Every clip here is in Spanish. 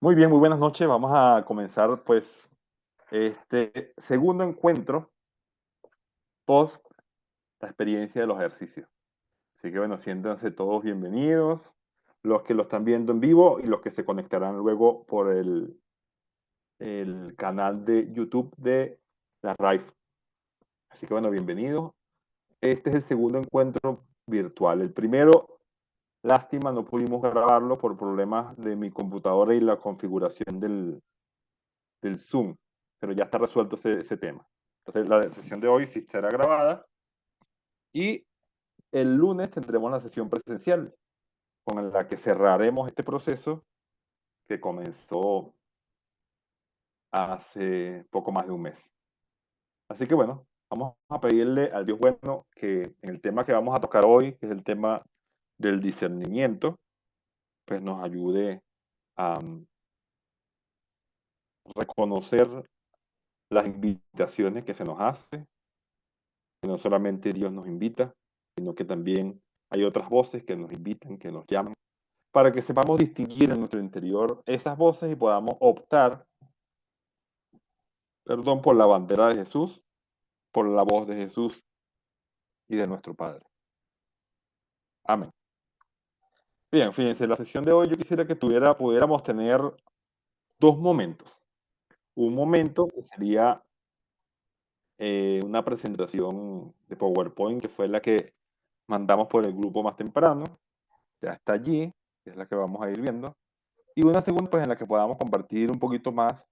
Muy bien, muy buenas noches. Vamos a comenzar pues este segundo encuentro post la experiencia de los ejercicios. Así que bueno, siéntanse todos bienvenidos, los que lo están viendo en vivo y los que se conectarán luego por el canal de YouTube de la RAIF. Así que bueno, bienvenidos. Este es el segundo encuentro virtual. El primero, lástima, no pudimos grabarlo por problemas de mi computadora y la configuración del Zoom, pero ya está resuelto ese tema. Entonces, la sesión de hoy sí será grabada y el lunes tendremos la sesión presencial con la que cerraremos este proceso que comenzó hace poco más de un mes. Así que bueno, vamos a pedirle al Dios bueno que en el tema que vamos a tocar hoy, que es el tema del discernimiento, pues nos ayude a reconocer las invitaciones que se nos hace, que no solamente Dios nos invita, sino que también hay otras voces que nos invitan, que nos llaman, para que sepamos distinguir en nuestro interior esas voces y podamos optar, perdón, por la bandera de Jesús, por la voz de Jesús y de nuestro Padre. Amén. Bien, fíjense, la sesión de hoy yo quisiera que pudiéramos tener dos momentos. Un momento que sería una presentación de PowerPoint, que fue la que mandamos por el grupo más temprano, ya está allí, que es la que vamos a ir viendo. Y una segunda, pues en la que podamos compartir un poquito más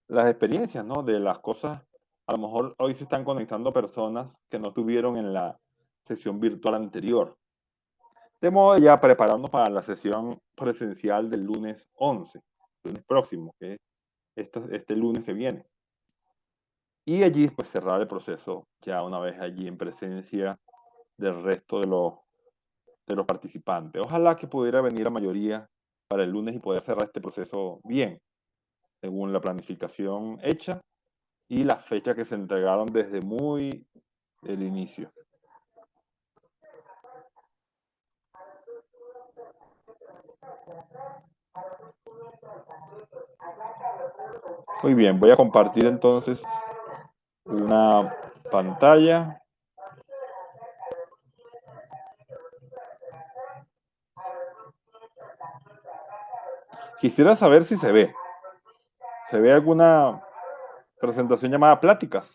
las experiencias, ¿no? De las cosas. A lo mejor hoy se están conectando personas que no estuvieron en la sesión virtual anterior. De modo de ya prepararnos para la sesión presencial del lunes 11, lunes próximo, que es este lunes que viene. Y allí, pues cerrar el proceso ya una vez allí en presencia del resto de los participantes. Ojalá que pudiera venir la mayoría para el lunes y poder cerrar este proceso bien, según la planificación hecha y las fechas que se entregaron desde muy el inicio. Muy bien, voy a compartir entonces una pantalla. Quisiera saber si se ve. ¿Se ve alguna presentación llamada pláticas?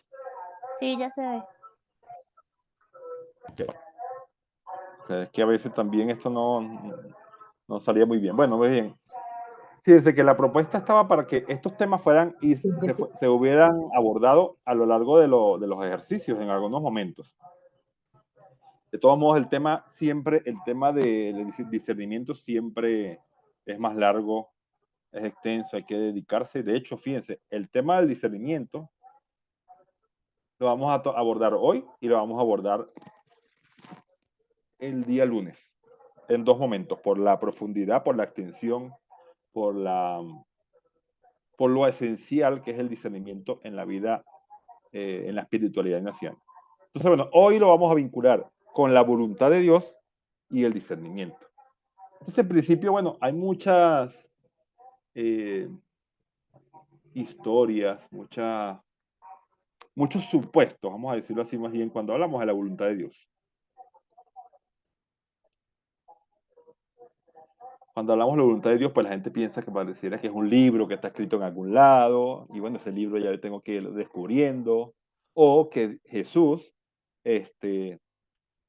Sí, ya se ve. Okay. Es que a veces también esto no salía muy bien. Bueno, muy bien. Fíjense que la propuesta estaba para que estos temas fueran y se hubieran abordado a lo largo de los ejercicios en algunos momentos. De todos modos, el tema de discernimiento siempre es más largo, es extenso, hay que dedicarse. De hecho, fíjense, el tema del discernimiento lo vamos a abordar hoy y lo vamos a abordar el día lunes, en dos momentos, por la profundidad, por la extensión, por por lo esencial que es el discernimiento en la vida, en la espiritualidad nacional. Entonces, bueno, hoy lo vamos a vincular con la voluntad de Dios y el discernimiento. Entonces, en principio, bueno, hay muchas eh, historias, muchos supuestos, vamos a decirlo así más bien, cuando hablamos de la voluntad de Dios. Cuando hablamos de la voluntad de Dios, pues la gente piensa que pareciera que es un libro que está escrito en algún lado, y bueno, ese libro ya yo tengo que ir descubriendo, o que Jesús este,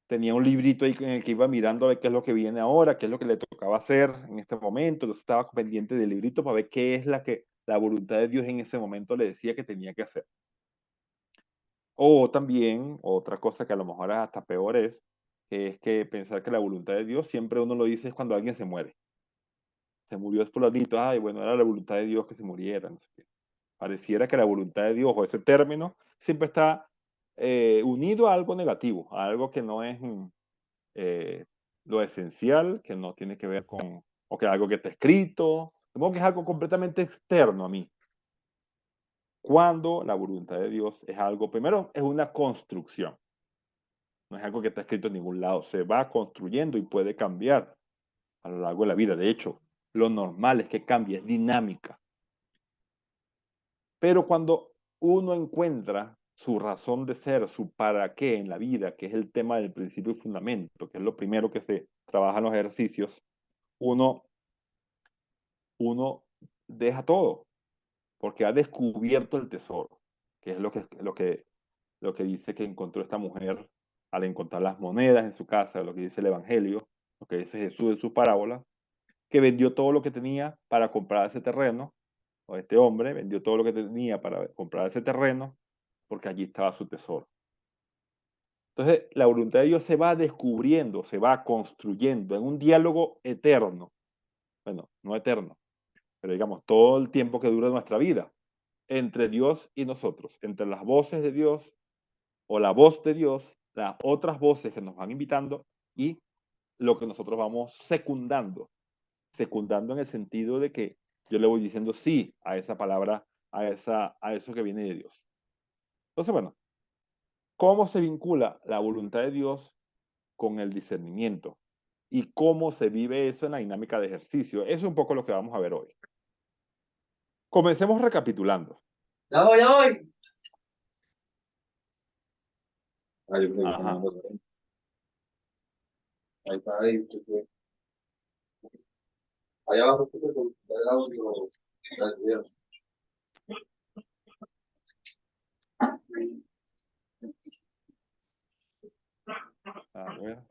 tenía un librito ahí en el que iba mirando a ver qué es lo que viene ahora, qué es lo que le tocaba hacer en este momento, entonces estaba pendiente del librito para ver qué es la voluntad de Dios en ese momento le decía que tenía que hacer. O también, otra cosa que a lo mejor hasta peor es que pensar que la voluntad de Dios siempre uno lo dice es cuando alguien se muere. Se murió fulanito, ay, bueno, era la voluntad de Dios que se muriera, no sé qué. Pareciera que la voluntad de Dios o ese término siempre está unido a algo negativo, a algo que no es eh, lo esencial, que no tiene que ver con, o que algo que está escrito, como que es algo completamente externo a mí. Cuando la voluntad de Dios es algo, primero, es una construcción, no es algo que está escrito en ningún lado, se va construyendo y puede cambiar a lo largo de la vida. De hecho, Lo normal es que cambie, es dinámica. Pero cuando uno encuentra su razón de ser, su para qué en la vida, que es el tema del principio y fundamento, que es lo primero que se trabaja en los ejercicios, uno deja todo, porque ha descubierto el tesoro, que es lo que dice que encontró esta mujer al encontrar las monedas en su casa, lo que dice el Evangelio, lo que dice Jesús en sus parábolas, que vendió todo lo que tenía para comprar ese terreno, o este hombre vendió todo lo que tenía para comprar ese terreno, porque allí estaba su tesoro. Entonces, la voluntad de Dios se va descubriendo, se va construyendo en un diálogo eterno. Bueno, no eterno, pero digamos, todo el tiempo que dura nuestra vida, entre Dios y nosotros, entre las voces de Dios o la voz de Dios, las otras voces que nos van invitando y lo que nosotros vamos secundando en el sentido de que yo le voy diciendo sí a esa palabra, a eso que viene de Dios. Entonces, bueno, ¿cómo se vincula la voluntad de Dios con el discernimiento? ¿Y cómo se vive eso en la dinámica de ejercicio? Eso es un poco lo que vamos a ver hoy. Comencemos recapitulando. Ya voy, ya voy. Yo pensé que Ajá. estaba mandando. Ahí está, ahí. Allá abajo, allá abajo, gracias. A ver.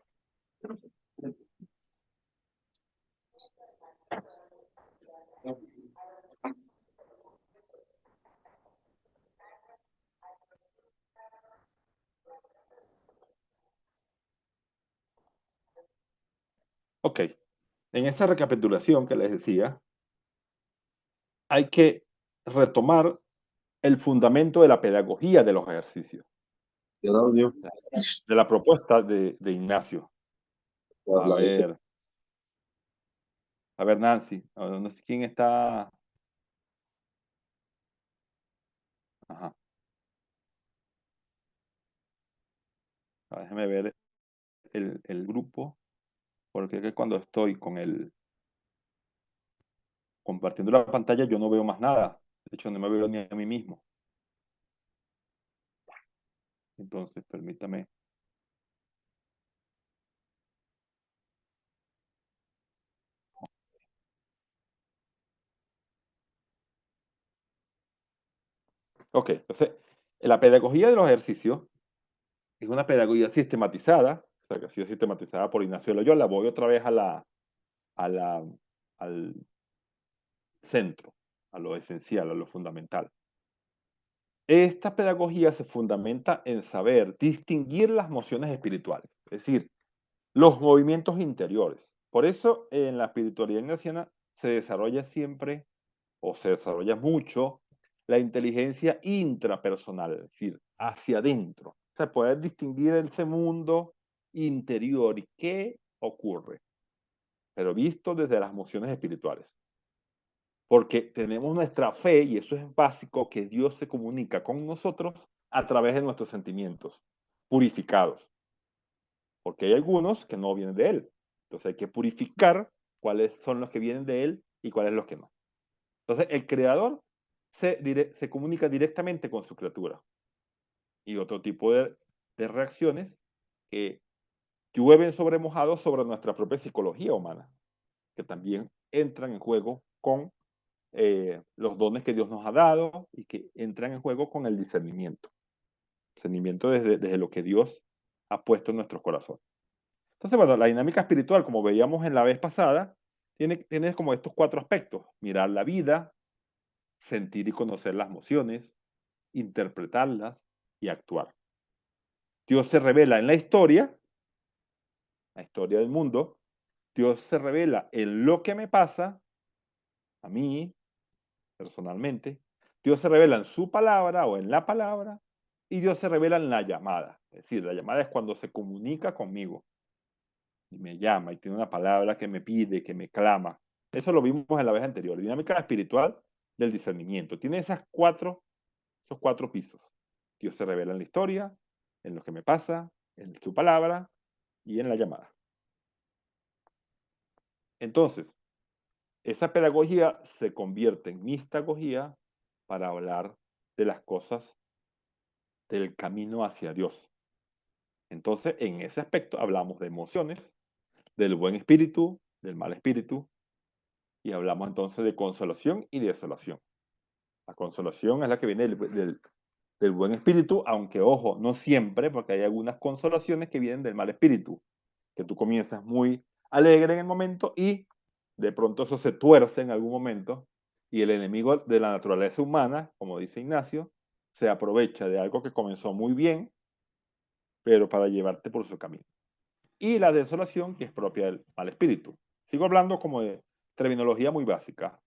Ok. En esa recapitulación que les decía, hay que retomar el fundamento de la pedagogía de los ejercicios, Yo no, yo. de la propuesta de Ignacio. A ver, Nancy, no sé quién está. Ajá. Déjeme ver el grupo, porque es que cuando estoy compartiendo la pantalla yo no veo más nada. De hecho, no me veo ni a mí mismo. Entonces, permítame. Ok, entonces, la pedagogía de los ejercicios es una pedagogía sistematizada, o sea, que ha sido sistematizada por Ignacio de Loyola. Voy otra vez al centro, a lo esencial, a lo fundamental. Esta pedagogía se fundamenta en saber distinguir las mociones espirituales, es decir, los movimientos interiores. Por eso en la espiritualidad ignaciana se desarrolla siempre, o se desarrolla mucho, la inteligencia intrapersonal, es decir, hacia adentro. O sea, poder distinguir ese mundo interior y qué ocurre, pero visto desde las mociones espirituales. Porque tenemos nuestra fe, y eso es básico, que Dios se comunica con nosotros a través de nuestros sentimientos purificados. Porque hay algunos que no vienen de Él. Entonces hay que purificar cuáles son los que vienen de Él y cuáles los que no. Entonces el Creador se comunica directamente con su criatura. Y otro tipo de reacciones que llueven sobre mojados sobre nuestra propia psicología humana, que también entran en juego con los dones que Dios nos ha dado y que entran en juego con el discernimiento. Discernimiento desde lo que Dios ha puesto en nuestros corazones. Entonces, bueno, la dinámica espiritual, como veíamos en la vez pasada, tiene como estos cuatro aspectos: mirar la vida, sentir y conocer las emociones, interpretarlas y actuar. Dios se revela en la historia del mundo. Dios se revela en lo que me pasa, a mí, personalmente. Dios se revela en su palabra o en la palabra. Y Dios se revela en la llamada. Es decir, la llamada es cuando se comunica conmigo y me llama y tiene una palabra que me pide, que me clama. Eso lo vimos en la vez anterior. Dinámica espiritual del discernimiento. Tiene esos cuatro pisos. Dios se revela en la historia, en lo que me pasa, en su palabra y en la llamada. Entonces, esa pedagogía se convierte en mistagogía para hablar de las cosas del camino hacia Dios. Entonces, en ese aspecto hablamos de emociones, del buen espíritu, del mal espíritu, y hablamos entonces de consolación y desolación. La consolación es la que viene del buen espíritu, aunque ojo, no siempre, porque hay algunas consolaciones que vienen del mal espíritu, que tú comienzas muy alegre en el momento y de pronto eso se tuerce en algún momento y el enemigo de la naturaleza humana, como dice Ignacio, se aprovecha de algo que comenzó muy bien, pero para llevarte por su camino. Y la desolación, que es propia del mal espíritu. Sigo hablando como de terminología muy básica.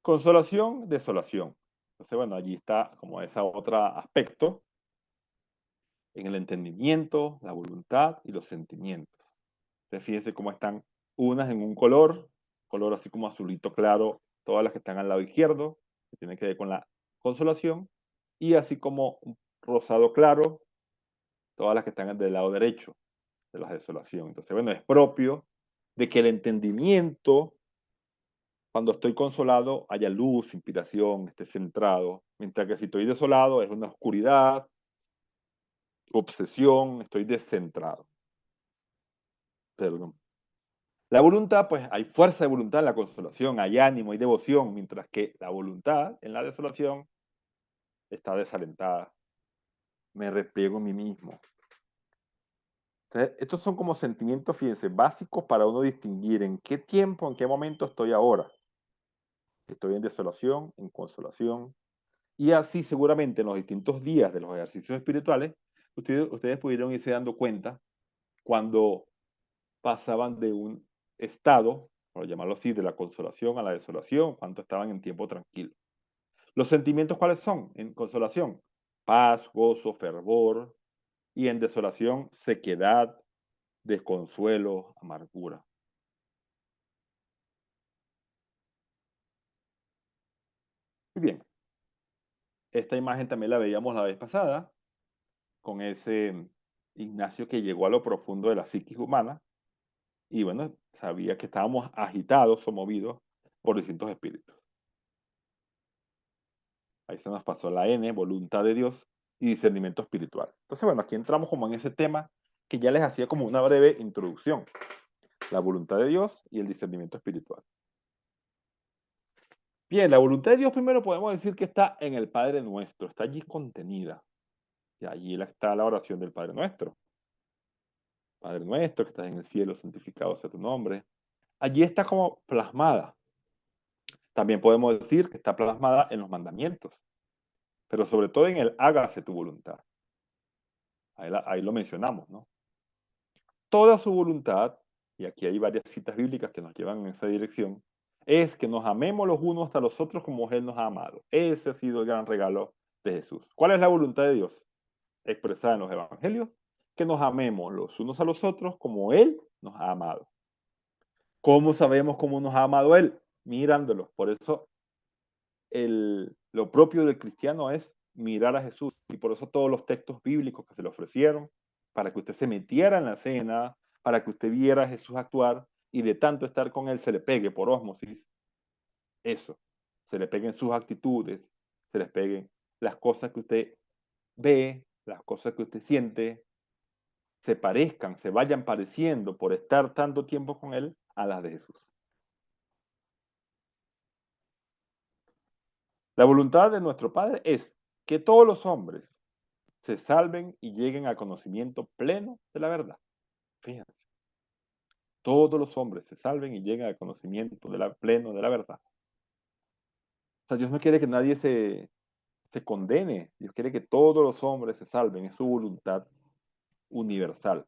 Consolación, desolación. Entonces, bueno, allí está como ese otro aspecto en el entendimiento, la voluntad y los sentimientos. Entonces, fíjense cómo están unas en un color así como azulito claro, todas las que están al lado izquierdo, que tienen que ver con la consolación, y así como un rosado claro, todas las que están del lado derecho, de la desolación. Entonces, bueno, es propio de que el entendimiento, cuando estoy consolado, haya luz, inspiración, esté centrado, mientras que si estoy desolado es una oscuridad, obsesión, estoy descentrado. Perdón. La voluntad, pues hay fuerza de voluntad en la consolación, hay ánimo, hay devoción, mientras que la voluntad en la desolación está desalentada. Me repliego en mí mismo. Entonces, estos son como sentimientos, fíjense, básicos para uno distinguir en qué tiempo, en qué momento estoy ahora. Estoy en desolación, en consolación. Y así seguramente en los distintos días de los ejercicios espirituales, ustedes pudieron irse dando cuenta cuando pasaban de un estado, por llamarlo así, de la consolación a la desolación, cuando estaban en tiempo tranquilo. ¿Los sentimientos cuáles son? En consolación, paz, gozo, fervor, y en desolación, sequedad, desconsuelo, amargura. Muy bien, esta imagen también la veíamos la vez pasada, con ese Ignacio que llegó a lo profundo de la psiquis humana, y bueno, sabía que estábamos agitados o movidos por distintos espíritus. Ahí se nos pasó la N, voluntad de Dios y discernimiento espiritual. Entonces, bueno, aquí entramos como en ese tema que ya les hacía como una breve introducción. La voluntad de Dios y el discernimiento espiritual. Bien, la voluntad de Dios primero podemos decir que está en el Padre Nuestro, está allí contenida. Y allí está la oración del Padre Nuestro. Padre Nuestro que estás en el cielo, santificado sea tu nombre. Allí está como plasmada. También podemos decir que está plasmada en los mandamientos, pero sobre todo en el hágase tu voluntad. Ahí lo mencionamos, ¿no? Toda su voluntad, y aquí hay varias citas bíblicas que nos llevan en esa dirección, es que nos amemos los unos a los otros como Él nos ha amado. Ese ha sido el gran regalo de Jesús. ¿Cuál es la voluntad de Dios? Expresada en los evangelios, que nos amemos los unos a los otros como Él nos ha amado. ¿Cómo sabemos cómo nos ha amado Él? Mirándolos. Por eso lo propio del cristiano es mirar a Jesús. Y por eso todos los textos bíblicos que se le ofrecieron, para que usted se metiera en la cena, para que usted viera a Jesús actuar y de tanto estar con Él se le pegue por ósmosis, eso, se le peguen sus actitudes, se les peguen las cosas que usted ve, las cosas que usted siente, se parezcan, se vayan pareciendo por estar tanto tiempo con Él a las de Jesús. La voluntad de nuestro Padre es que todos los hombres se salven y lleguen al conocimiento pleno de la verdad. Fíjense, todos los hombres se salven y lleguen al conocimiento pleno de la verdad. O sea, Dios no quiere que nadie se condene, Dios quiere que todos los hombres se salven, es su voluntad universal.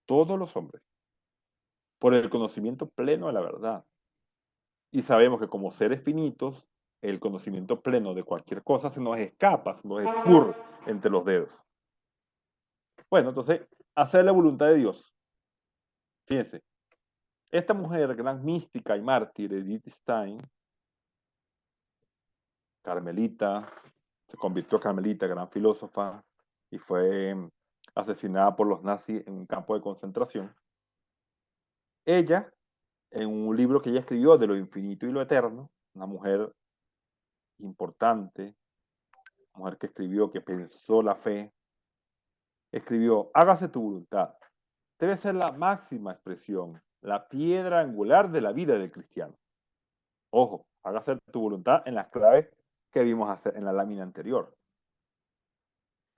Todos los hombres, por el conocimiento pleno de la verdad. Y sabemos que como seres finitos, el conocimiento pleno de cualquier cosa se nos escapa, se nos escurre entre los dedos. Bueno, entonces, hacer la voluntad de Dios. Fíjense, esta mujer, gran mística y mártir, Edith Stein, carmelita, se convirtió a carmelita, gran filósofa, y fue asesinada por los nazis en un campo de concentración. Ella en un libro que ella escribió de lo infinito y lo eterno, una mujer importante, mujer que escribió, que pensó la fe, escribió, hágase tu voluntad. Debe ser la máxima expresión, la piedra angular de la vida del cristiano. Ojo, hágase tu voluntad en las claves que vimos hacer en la lámina anterior.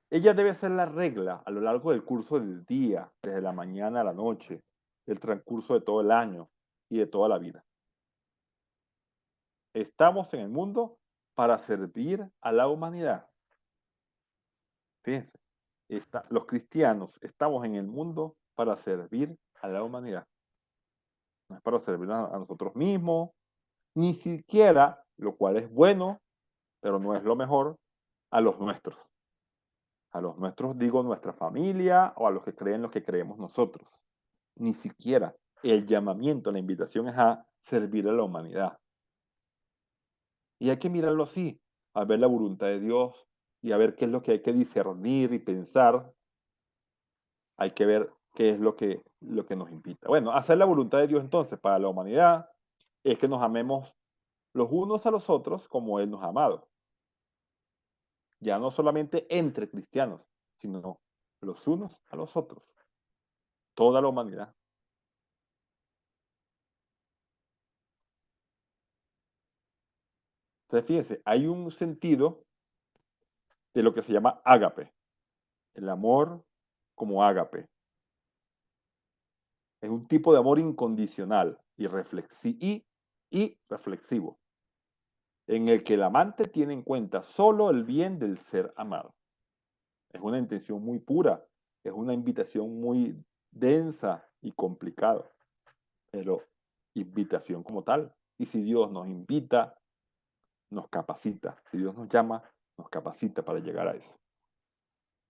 Ella debe ser la regla a lo largo del curso del día, desde la mañana a la noche, del transcurso de todo el año y de toda la vida. Estamos en el mundo para servir a la humanidad. Fíjense, los cristianos estamos en el mundo para servir a la humanidad. No es para servir a nosotros mismos, ni siquiera, lo cual es bueno, pero no es lo mejor, a los nuestros. A los nuestros digo nuestra familia o a los que creen lo que creemos nosotros. Ni siquiera el llamamiento, la invitación es a servir a la humanidad. Y hay que mirarlo así, a ver la voluntad de Dios y a ver qué es lo que hay que discernir y pensar. Hay que ver qué es lo que nos invita. Bueno, hacer la voluntad de Dios entonces para la humanidad es que nos amemos los unos a los otros como Él nos ha amado. Ya no solamente entre cristianos, sino los unos a los otros. Toda la humanidad. Entonces, fíjense, hay un sentido de lo que se llama ágape. El amor como ágape. Es un tipo de amor incondicional y reflexivo, en el que el amante tiene en cuenta solo el bien del ser amado. Es una intención muy pura, es una invitación muy densa y complicada, pero invitación como tal. Y si Dios nos invita, nos capacita. Si Dios nos llama, nos capacita para llegar a eso.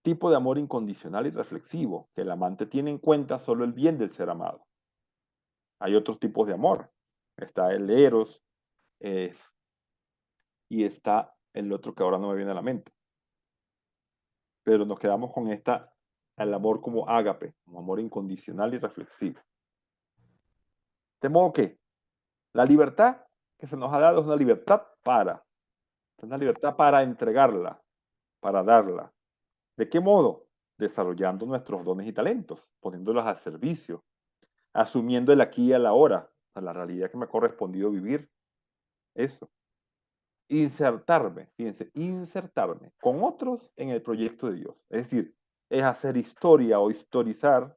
Tipo de amor incondicional y reflexivo, que el amante tiene en cuenta solo el bien del ser amado. Hay otros tipos de amor. Está el eros y está el otro que ahora no me viene a la mente. Pero nos quedamos con el amor como ágape, como amor incondicional y reflexivo. De modo que la libertad que se nos ha dado es una libertad para entregarla, para darla. ¿De qué modo? Desarrollando nuestros dones y talentos, poniéndolos al servicio, asumiendo el aquí y el ahora, la realidad que me ha correspondido vivir. Eso. Insertarme con otros en el proyecto de Dios. Es decir, es hacer historia o historizar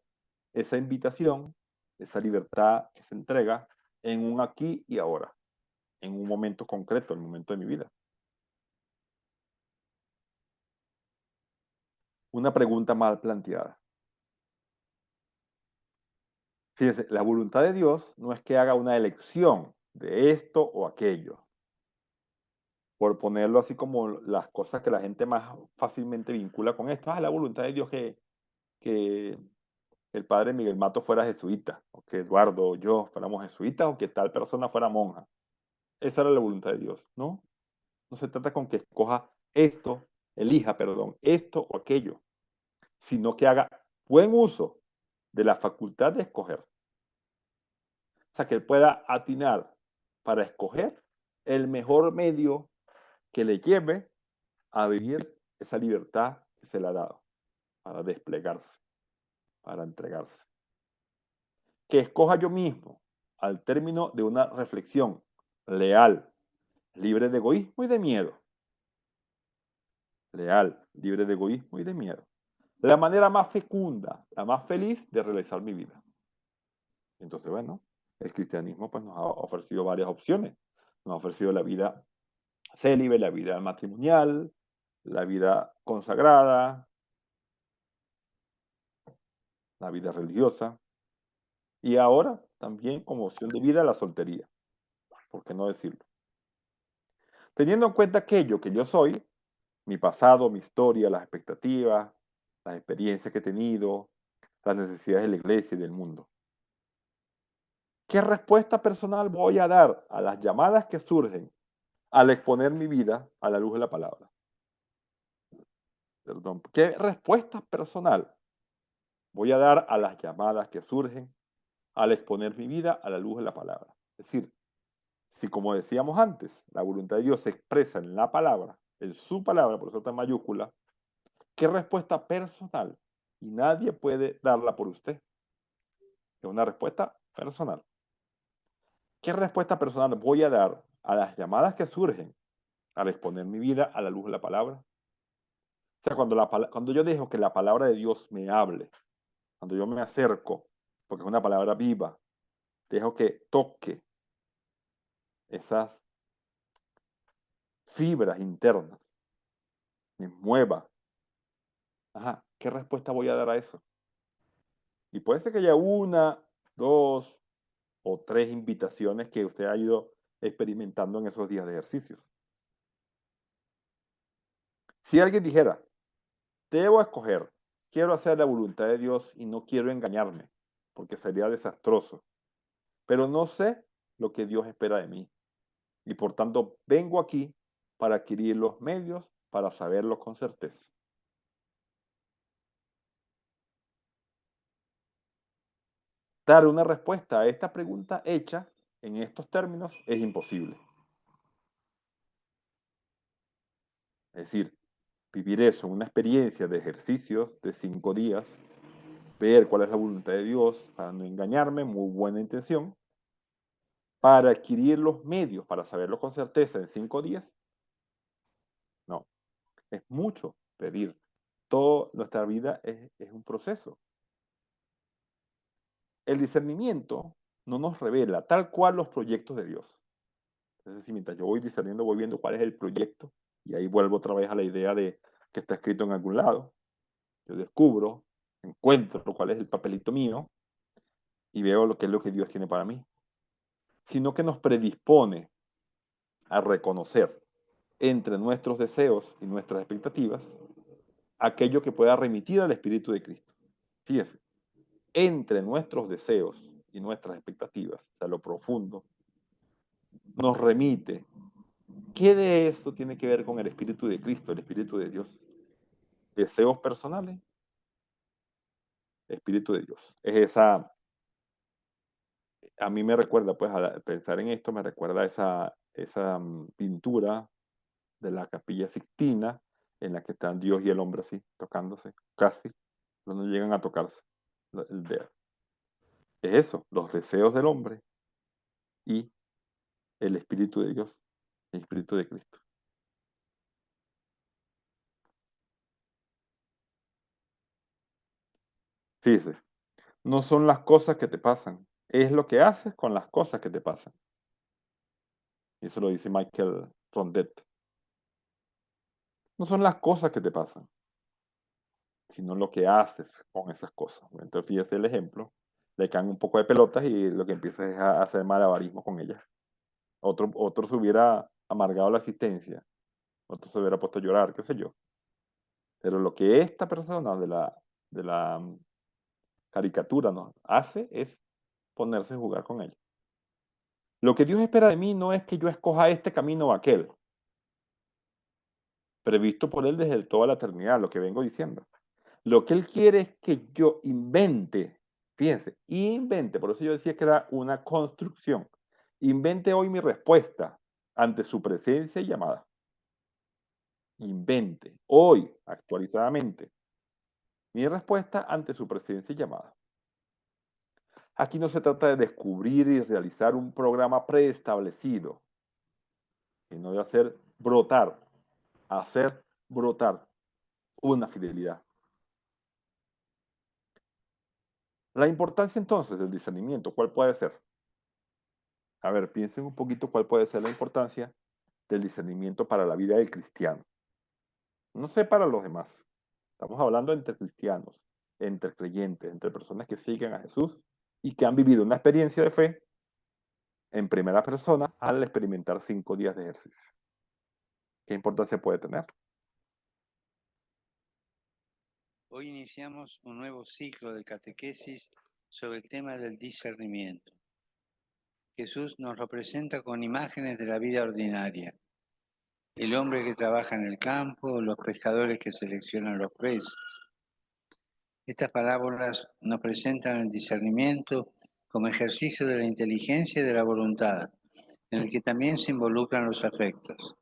esa invitación, esa libertad que se entrega en un aquí y ahora, en un momento concreto, el momento de mi vida. Una pregunta mal planteada. Fíjense, la voluntad de Dios no es que haga una elección de esto o aquello, por ponerlo así como las cosas que la gente más fácilmente vincula con esto. La voluntad de Dios que el padre Miguel Mato fuera jesuita, o que Eduardo o yo fuéramos jesuitas, o que tal persona fuera monja. Esa era la voluntad de Dios, ¿no? No se trata con que elija, esto o aquello, sino que haga buen uso de la facultad de escoger. O sea, que él pueda atinar para escoger el mejor medio que le lleve a vivir esa libertad que se le ha dado, para desplegarse, para entregarse. Que escoja yo mismo, al término de una reflexión leal, libre de egoísmo y de miedo. Leal, libre de egoísmo y de miedo. La manera más fecunda, la más feliz de realizar mi vida. Entonces, bueno, el cristianismo pues, nos ha ofrecido varias opciones. Nos ha ofrecido la vida célibe, la vida matrimonial, la vida consagrada, la vida religiosa, y ahora también como opción de vida la soltería. ¿Por qué no decirlo? Teniendo en cuenta aquello que yo soy, mi pasado, mi historia, las expectativas, las experiencias que he tenido, las necesidades de la iglesia y del mundo. ¿Qué respuesta personal voy a dar a las llamadas que surgen al exponer mi vida a la luz de la palabra? Perdón, ¿qué respuesta personal voy a dar a las llamadas que surgen al exponer mi vida a la luz de la palabra. Es decir, si como decíamos antes, la voluntad de Dios se expresa en la palabra, en su palabra, por eso está en mayúscula, ¿qué respuesta personal? Y nadie puede darla por usted. Es una respuesta personal. ¿Qué respuesta personal voy a dar a las llamadas que surgen al exponer mi vida a la luz de la palabra? O sea, cuando yo dejo que la palabra de Dios me hable, cuando yo me acerco, porque es una palabra viva, dejo que toque esas fibras internas, me mueva. Ajá, ¿qué respuesta voy a dar a eso? Y puede ser que haya una, dos o tres invitaciones que usted ha ido experimentando en esos días de ejercicios. Si alguien dijera, debo escoger, quiero hacer la voluntad de Dios y no quiero engañarme, porque sería desastroso, pero no sé lo que Dios espera de mí. Y por tanto vengo aquí para adquirir los medios para saberlo con certeza. Dar una respuesta a esta pregunta hecha en estos términos es imposible. Es decir, vivir eso, una experiencia de ejercicios de 5 días, ver cuál es la voluntad de Dios, para no engañarme, muy buena intención, para adquirir los medios para saberlo con certeza en 5 días, no, es mucho pedir. Toda nuestra vida es un proceso. El discernimiento no nos revela tal cual los proyectos de Dios. Es decir, mientras yo voy discerniendo, voy viendo cuál es el proyecto, y ahí vuelvo otra vez a la idea de que está escrito en algún lado. Yo descubro, encuentro cuál es el papelito mío y veo lo que es lo que Dios tiene para mí. Sino que nos predispone a reconocer entre nuestros deseos y nuestras expectativas aquello que pueda remitir al Espíritu de Cristo. Fíjese, entre nuestros deseos y nuestras expectativas, o sea, lo profundo, nos remite. ¿Qué de esto tiene que ver con el Espíritu de Cristo, el Espíritu de Dios? Deseos personales, Espíritu de Dios. Es esa, a mí me recuerda, pues, pensar en esto, me recuerda esa pintura de la Capilla Sixtina, en la que están Dios y el hombre así, tocándose, casi, no llegan a tocarse el dedo. Es eso, los deseos del hombre y el Espíritu de Dios, el Espíritu de Cristo. Fíjese, no son las cosas que te pasan, es lo que haces con las cosas que te pasan. Eso lo dice Michael Rondet. No son las cosas que te pasan, sino lo que haces con esas cosas. Entonces, fíjese el ejemplo, le caen un poco de pelotas y lo que empieza es a hacer malabarismo con ellas. Otro se hubiera amargado la asistencia, otro se hubiera puesto a llorar, qué sé yo. Pero lo que esta persona de la caricatura nos hace es ponerse a jugar con ella. Lo que Dios espera de mí no es que yo escoja este camino o aquel, previsto por Él desde toda la eternidad, lo que vengo diciendo. Lo que Él quiere es que yo invente, fíjense, invente, por eso yo decía que era una construcción, invente hoy mi respuesta ante su presencia y llamada. Invente hoy, actualizadamente, mi respuesta ante su presencia y llamada. Aquí no se trata de descubrir y realizar un programa preestablecido, sino de hacer brotar una fidelidad. La importancia entonces del discernimiento, ¿cuál puede ser? A ver, piensen un poquito cuál puede ser la importancia del discernimiento para la vida del cristiano. No sé para los demás. Estamos hablando entre cristianos, entre creyentes, entre personas que siguen a Jesús y que han vivido una experiencia de fe en primera persona al experimentar 5 días de ejercicio. ¿Qué importancia puede tener? Hoy iniciamos un nuevo ciclo de catequesis sobre el tema del discernimiento. Jesús nos representa con imágenes de la vida ordinaria. El hombre que trabaja en el campo, los pescadores que seleccionan los peces. Estas parábolas nos presentan el discernimiento como ejercicio de la inteligencia y de la voluntad, en el que también se involucran los afectos.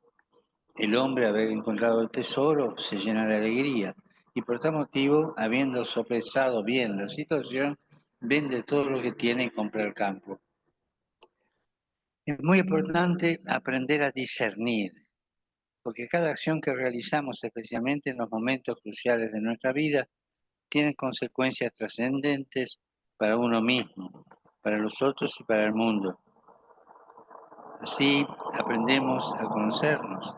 El hombre, al haber encontrado el tesoro, se llena de alegría y por tal motivo, habiendo sopesado bien la situación, vende todo lo que tiene y compra el campo. Es muy importante aprender a discernir, porque cada acción que realizamos, especialmente en los momentos cruciales de nuestra vida, tiene consecuencias trascendentes para uno mismo, para los otros y para el mundo. Así aprendemos a conocernos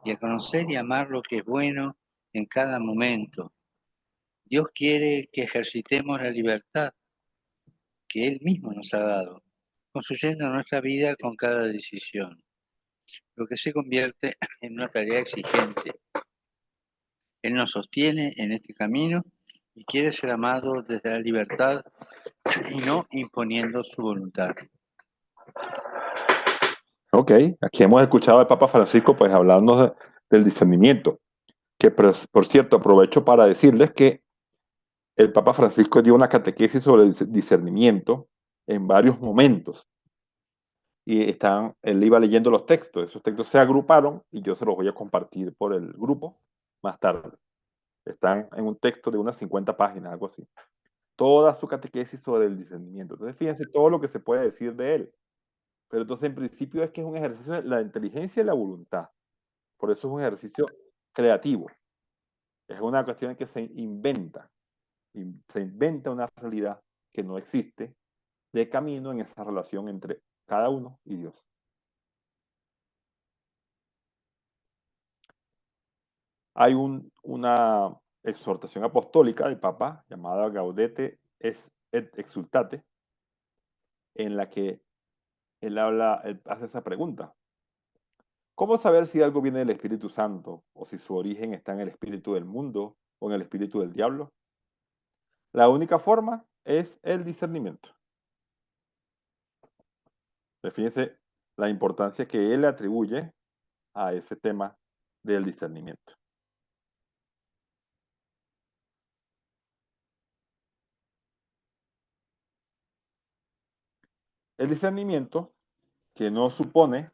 y a conocer y amar lo que es bueno en cada momento. Dios quiere que ejercitemos la libertad que Él mismo nos ha dado, construyendo nuestra vida con cada decisión, lo que se convierte en una tarea exigente. Él nos sostiene en este camino y quiere ser amado desde la libertad y no imponiendo su voluntad. Ok, aquí hemos escuchado al Papa Francisco pues hablando del discernimiento, que por cierto aprovecho para decirles que el Papa Francisco dio una catequesis sobre el discernimiento en varios momentos y él iba leyendo los textos, esos textos se agruparon y yo se los voy a compartir por el grupo más tarde. Están en un texto de unas 50 páginas, algo así. Toda su catequesis sobre el discernimiento. Entonces fíjense todo lo que se puede decir de él. Pero entonces en principio es que es un ejercicio de la inteligencia y la voluntad. Por eso es un ejercicio creativo. Es una cuestión que se inventa una realidad que no existe de camino en esa relación entre cada uno y Dios. Hay una exhortación apostólica del Papa llamada Gaudete et Exultate, en la que él hace esa pregunta. ¿Cómo saber si algo viene del Espíritu Santo o si su origen está en el espíritu del mundo o en el espíritu del diablo? La única forma es el discernimiento. Fíjense la importancia que él le atribuye a ese tema del discernimiento. El discernimiento, que no supone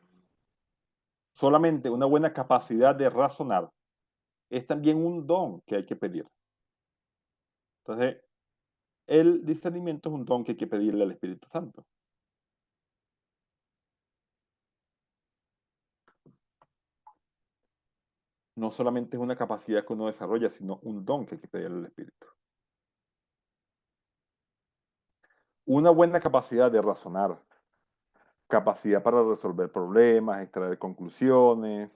solamente una buena capacidad de razonar, es también un don que hay que pedir. Entonces, el discernimiento es un don que hay que pedirle al Espíritu Santo. No solamente es una capacidad que uno desarrolla, sino un don que hay que pedirle al Espíritu. Una buena capacidad de razonar, capacidad para resolver problemas, extraer conclusiones,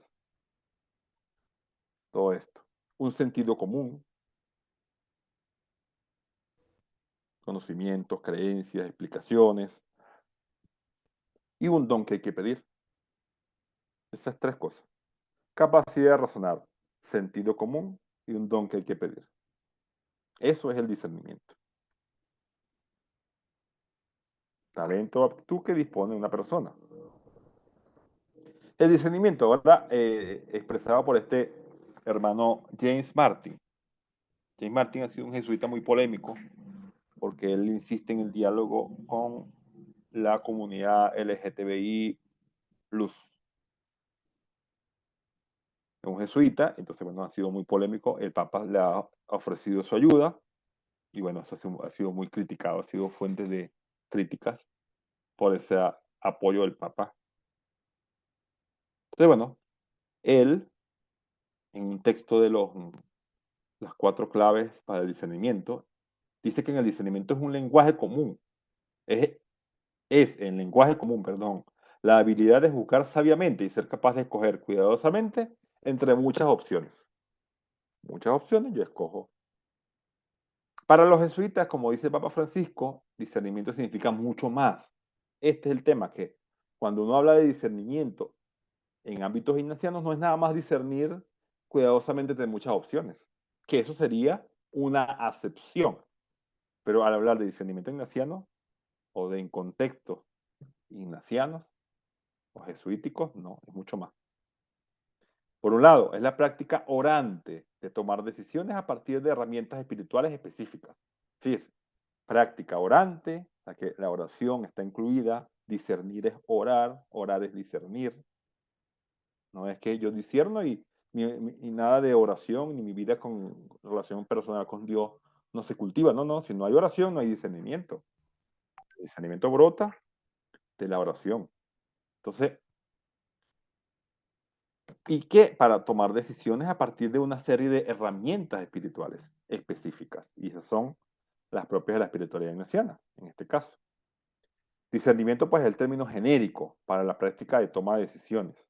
todo esto. Un sentido común, conocimientos, creencias, explicaciones, y un don que hay que pedir. Esas tres cosas. Capacidad de razonar, sentido común y un don que hay que pedir. Eso es el discernimiento. Talento o aptitud que dispone una persona. El discernimiento, ahora expresado por este hermano James Martin. James Martin ha sido un jesuita muy polémico porque él insiste en el diálogo con la comunidad LGTBI+. Es un jesuita, entonces bueno, ha sido muy polémico. El Papa le ha ofrecido su ayuda y bueno, eso ha sido muy criticado, ha sido fuente de críticas por ese apoyo del Papa. Entonces bueno, él, en un texto de las 4 claves para el discernimiento, dice que en el discernimiento es un lenguaje común. Es en lenguaje común, perdón, la habilidad de juzgar sabiamente y ser capaz de escoger cuidadosamente entre muchas opciones. Muchas opciones, yo escojo. Para los jesuitas, como dice el Papa Francisco, discernimiento significa mucho más. Este es el tema, que cuando uno habla de discernimiento en ámbitos ignacianos, no es nada más discernir cuidadosamente entre muchas opciones, que eso sería una acepción. Pero al hablar de discernimiento ignaciano o de en contextos ignacianos o jesuíticos, no, es mucho más. Por un lado, es la práctica orante de tomar decisiones a partir de herramientas espirituales específicas. Fíjese, práctica orante, o sea que la oración está incluida, discernir es orar, orar es discernir. No es que yo discierno y nada de oración, ni mi vida con relación personal con Dios no se cultiva. No, no, si no hay oración, no hay discernimiento. El discernimiento brota de la oración. Entonces, y que para tomar decisiones a partir de una serie de herramientas espirituales específicas. Y esas son las propias de la espiritualidad ignaciana, en este caso. Discernimiento, pues, es el término genérico para la práctica de toma de decisiones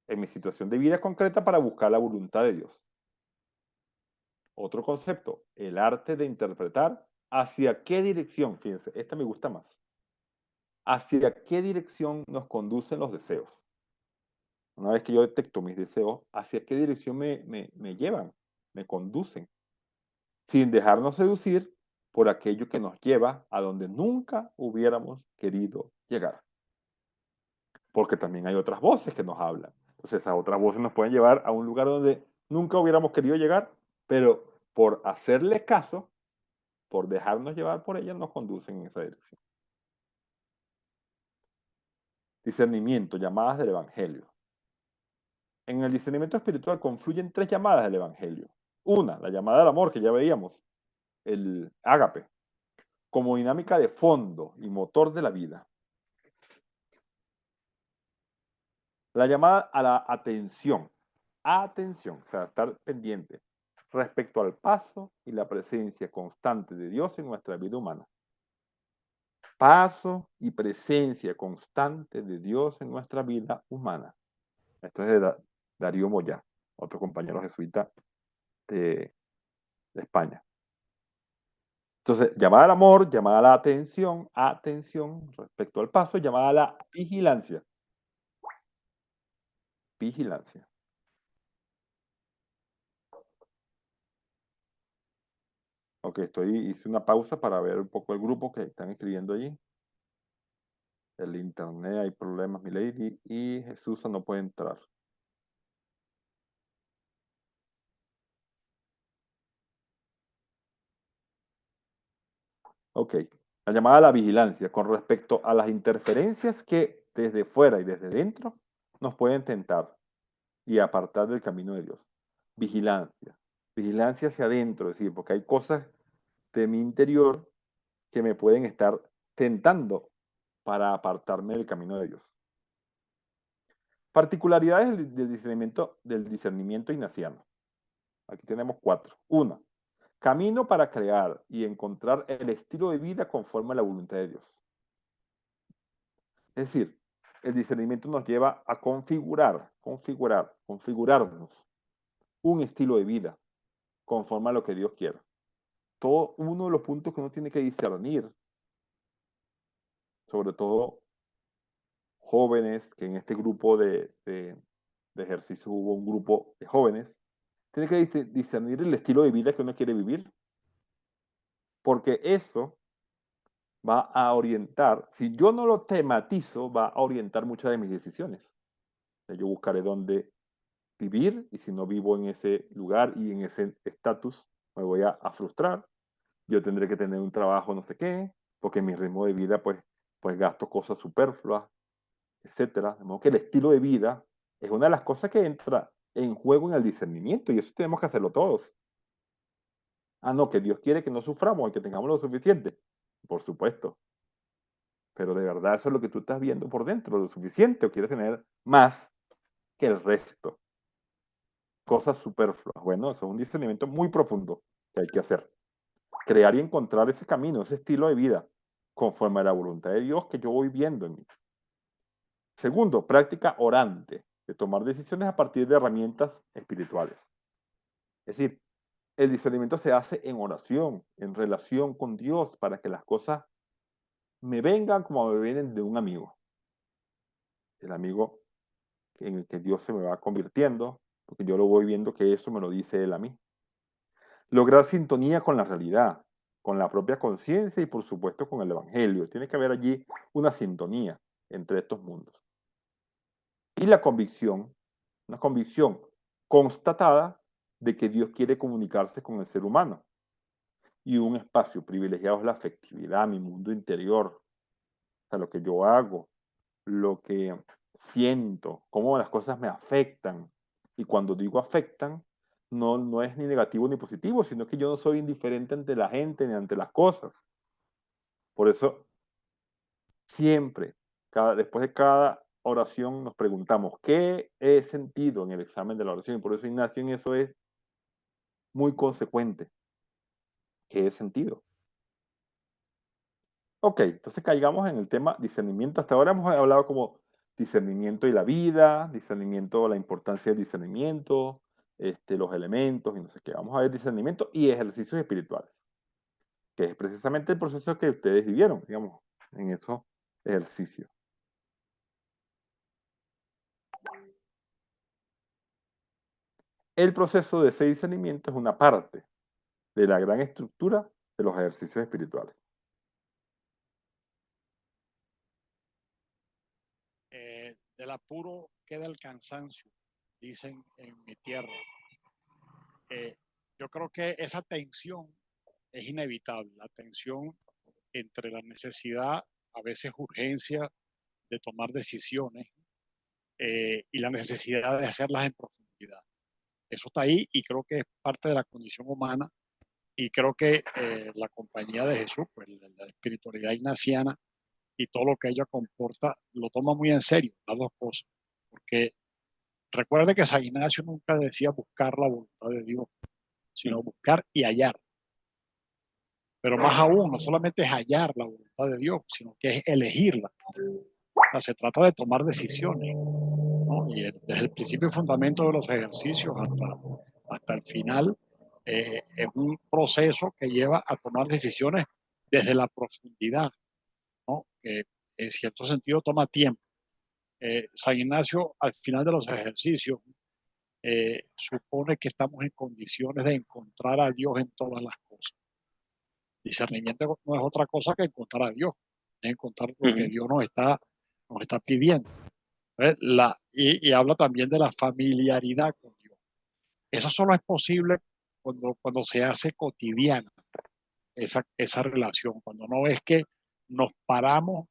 en mi situación de vida concreta para buscar la voluntad de Dios. Otro concepto, el arte de interpretar hacia qué dirección, fíjense, esta me gusta más, hacia qué dirección nos conducen los deseos. Una vez que yo detecto mis deseos, hacia qué dirección me llevan, me conducen, sin dejarnos seducir por aquello que nos lleva a donde nunca hubiéramos querido llegar. Porque también hay otras voces que nos hablan. Entonces esas otras voces nos pueden llevar a un lugar donde nunca hubiéramos querido llegar, pero por hacerle caso, por dejarnos llevar por ellas, nos conducen en esa dirección. Discernimiento, llamadas del Evangelio. En el discernimiento espiritual confluyen tres llamadas del Evangelio. Una, la llamada del amor, que ya veíamos, el ágape, como dinámica de fondo y motor de la vida. La llamada a la atención, o sea, estar pendiente respecto al paso y la presencia constante de Dios en nuestra vida humana. Paso y presencia constante de Dios en nuestra vida humana. Esto es de Darío Moyá, otro compañero jesuita de España. Entonces, llamada al amor, llamada a la atención respecto al paso, llamada a la vigilancia. Vigilancia. Ok, hice una pausa para ver un poco el grupo que están escribiendo allí. El internet, hay problemas, mi lady, y Jesús no puede entrar. Ok, la llamada a la vigilancia con respecto a las interferencias que desde fuera y desde dentro nos pueden tentar y apartar del camino de Dios. Vigilancia. Vigilancia hacia adentro, es decir, porque hay cosas de mi interior que me pueden estar tentando para apartarme del camino de Dios. Particularidades del discernimiento ignaciano. Aquí tenemos 4. 1. Camino para crear y encontrar el estilo de vida conforme a la voluntad de Dios. Es decir, el discernimiento nos lleva a configurarnos un estilo de vida conforme a lo que Dios quiere. Todo uno de los puntos que uno tiene que discernir, sobre todo jóvenes, que en este grupo de ejercicio hubo un grupo de jóvenes, tiene que discernir el estilo de vida que uno quiere vivir, porque eso va a orientar, si yo no lo tematizo, va a orientar muchas de mis decisiones. Yo buscaré dónde vivir y si no vivo en ese lugar y en ese estatus, me voy a frustrar. Yo tendré que tener un trabajo no sé qué, porque en mi ritmo de vida pues gasto cosas superfluas, etcétera. De modo que el estilo de vida es una de las cosas que entra en juego en el discernimiento y eso tenemos que hacerlo todos. Ah, no, que Dios quiere que no suframos y que tengamos lo suficiente. Por supuesto. Pero de verdad eso es lo que tú estás viendo por dentro, lo suficiente o quieres tener más que el resto. Cosas superfluas. Bueno, eso es un discernimiento muy profundo que hay que hacer. Crear y encontrar ese camino, ese estilo de vida, conforme a la voluntad de Dios que yo voy viendo en mí. Segundo, práctica orante, de tomar decisiones a partir de herramientas espirituales. Es decir, el discernimiento se hace en oración, en relación con Dios, para que las cosas me vengan como me vienen de un amigo. El amigo en el que Dios se me va convirtiendo, porque yo lo voy viendo que eso me lo dice Él a mí. Lograr sintonía con la realidad, con la propia conciencia y por supuesto con el Evangelio. Tiene que haber allí una sintonía entre estos mundos. Y la convicción, una convicción constatada de que Dios quiere comunicarse con el ser humano. y un espacio privilegiado es la afectividad, mi mundo interior, o sea, lo que yo hago, lo que siento, cómo las cosas me afectan. Y cuando digo afectan, no es ni negativo ni positivo, sino que yo no soy indiferente ante la gente ni ante las cosas. Por eso, siempre, después de cada oración, nos preguntamos, ¿qué he sentido en el examen de la oración? Y por eso Ignacio en eso es muy consecuente. ¿Qué he sentido? Ok, entonces caigamos en el tema discernimiento. Hasta ahora hemos hablado como discernimiento y la vida, discernimiento, la importancia del discernimiento, los elementos y no sé qué. Vamos a ver discernimiento y ejercicios espirituales, que es precisamente el proceso que ustedes vivieron, digamos, en esos ejercicios. El proceso de ese discernimiento es una parte de la gran estructura de los ejercicios espirituales. Del apuro queda el cansancio, dicen en mi tierra. Yo creo que esa tensión es inevitable, la tensión entre la necesidad, a veces urgencia, de tomar decisiones y la necesidad de hacerlas en profundidad. Eso está ahí y creo que es parte de la condición humana y creo que la compañía de Jesús, pues, la espiritualidad ignaciana y todo lo que ella comporta, lo toma muy en serio, las dos cosas. Porque recuerde que San Ignacio nunca decía buscar la voluntad de Dios, sino buscar y hallar. Pero más aún, no solamente es hallar la voluntad de Dios, sino que es elegirla. O sea, se trata de tomar decisiones, ¿no? Y desde el principio y fundamento de los ejercicios hasta el final, es un proceso que lleva a tomar decisiones desde la profundidad, ¿no? Que en cierto sentido toma tiempo. San Ignacio, al final de los ejercicios, supone que estamos en condiciones de encontrar a Dios en todas las cosas. Discernimiento no es otra cosa que encontrar a Dios, es encontrar lo que Dios nos está pidiendo. Y habla también de la familiaridad con Dios. Eso solo es posible cuando se hace cotidiana esa relación, cuando no es que nos paramos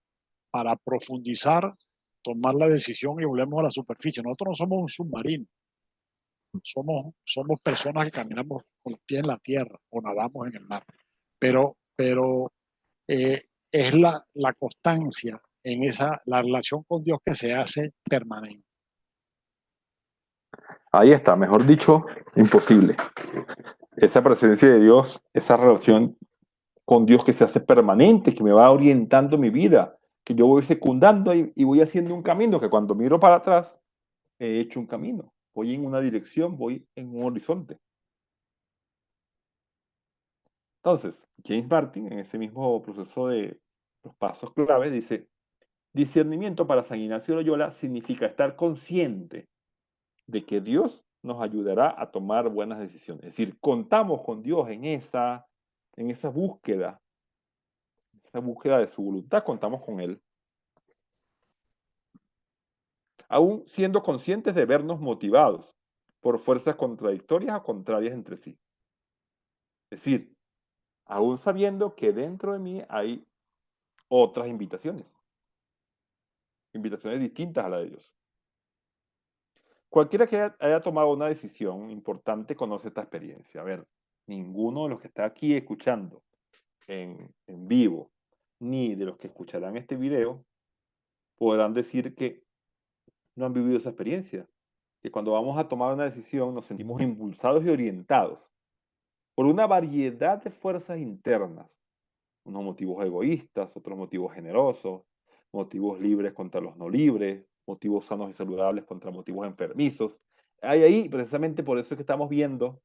para profundizar, tomar la decisión y volvemos a la superficie. Nosotros no somos un submarino, somos personas que caminamos con los pies en la tierra o nadamos en el mar, pero es la constancia en la relación con Dios que se hace permanente. Ahí está, mejor dicho, imposible. Esa presencia de Dios, esa relación con Dios que se hace permanente, que me va orientando mi vida, que yo voy secundando y voy haciendo un camino, que cuando miro para atrás, he hecho un camino, voy en una dirección, voy en un horizonte. Entonces, James Martin, en ese mismo proceso de los pasos claves, dice, discernimiento para San Ignacio de Loyola significa estar consciente de que Dios nos ayudará a tomar buenas decisiones. Es decir, contamos con Dios en esa búsqueda de su voluntad, contamos con Él. Aún siendo conscientes de vernos motivados por fuerzas contradictorias o contrarias entre sí. Es decir, aún sabiendo que dentro de mí hay otras invitaciones distintas a la de Dios. Cualquiera que haya tomado una decisión importante conoce esta experiencia. A ver, ninguno de los que está aquí escuchando en vivo, ni de los que escucharán este video, podrán decir que no han vivido esa experiencia. Que cuando vamos a tomar una decisión nos sentimos impulsados y orientados por una variedad de fuerzas internas, unos motivos egoístas, otros motivos generosos, motivos libres contra los no libres, motivos sanos y saludables contra motivos enfermizos. Hay ahí, precisamente por eso es que estamos viendo,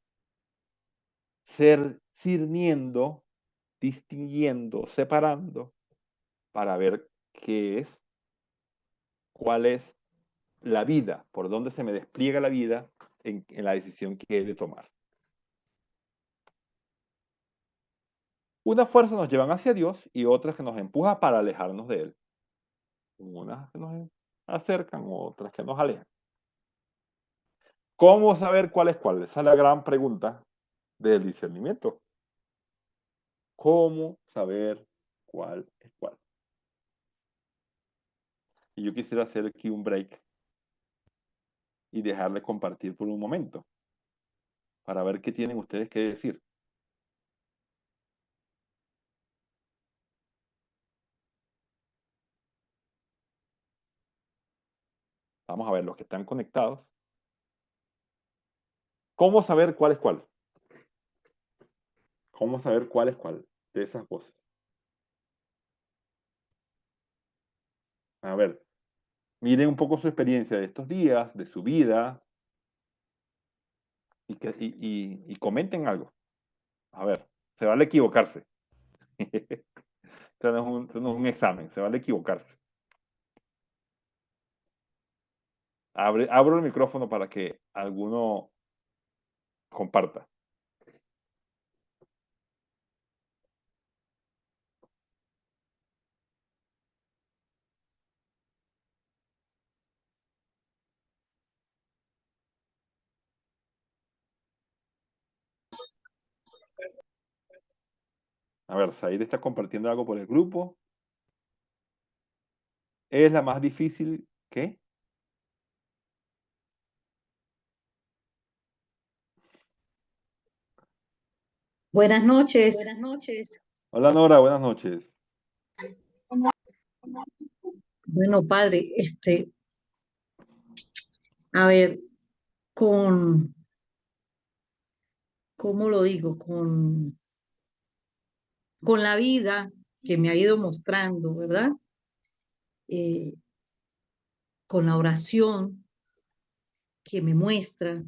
discerniendo, distinguiendo, separando, para ver qué es, cuál es la vida, por dónde se me despliega la vida en la decisión que he de tomar. Unas fuerzas nos llevan hacia Dios y otras que nos empujan para alejarnos de Él. Unas que nos acercan, otras que nos alejan. ¿Cómo saber cuál es cuál? Esa es la gran pregunta del discernimiento. ¿Cómo saber cuál es cuál? Y yo quisiera hacer aquí un break y dejarles compartir por un momento para ver qué tienen ustedes que decir. Vamos a ver los que están conectados. ¿Cómo saber cuál es cuál? ¿Cómo saber cuál es cuál de esas voces? A ver, miren un poco su experiencia de estos días, de su vida, y comenten algo. A ver, se vale equivocarse. Esto no es un examen, se vale equivocarse. Abro el micrófono para que alguno comparta. A ver, Said está compartiendo algo por el grupo. ¿Es la más difícil qué? Buenas noches. Buenas noches. Hola Nora, buenas noches. Bueno, padre, a ver, ¿cómo lo digo? Con la vida que me ha ido mostrando, ¿verdad? Eh, con la oración que me muestra,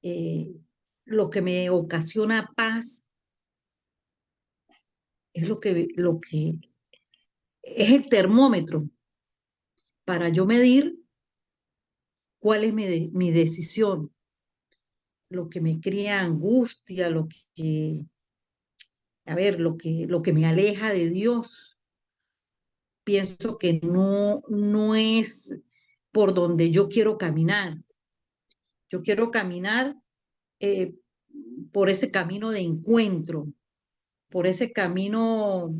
eh, lo que me ocasiona paz es lo que es el termómetro para yo medir cuál es mi decisión, lo que me crea angustia, lo que me aleja de Dios. Pienso que no es por donde yo quiero caminar. Yo quiero caminar eh, por ese camino de encuentro, por ese camino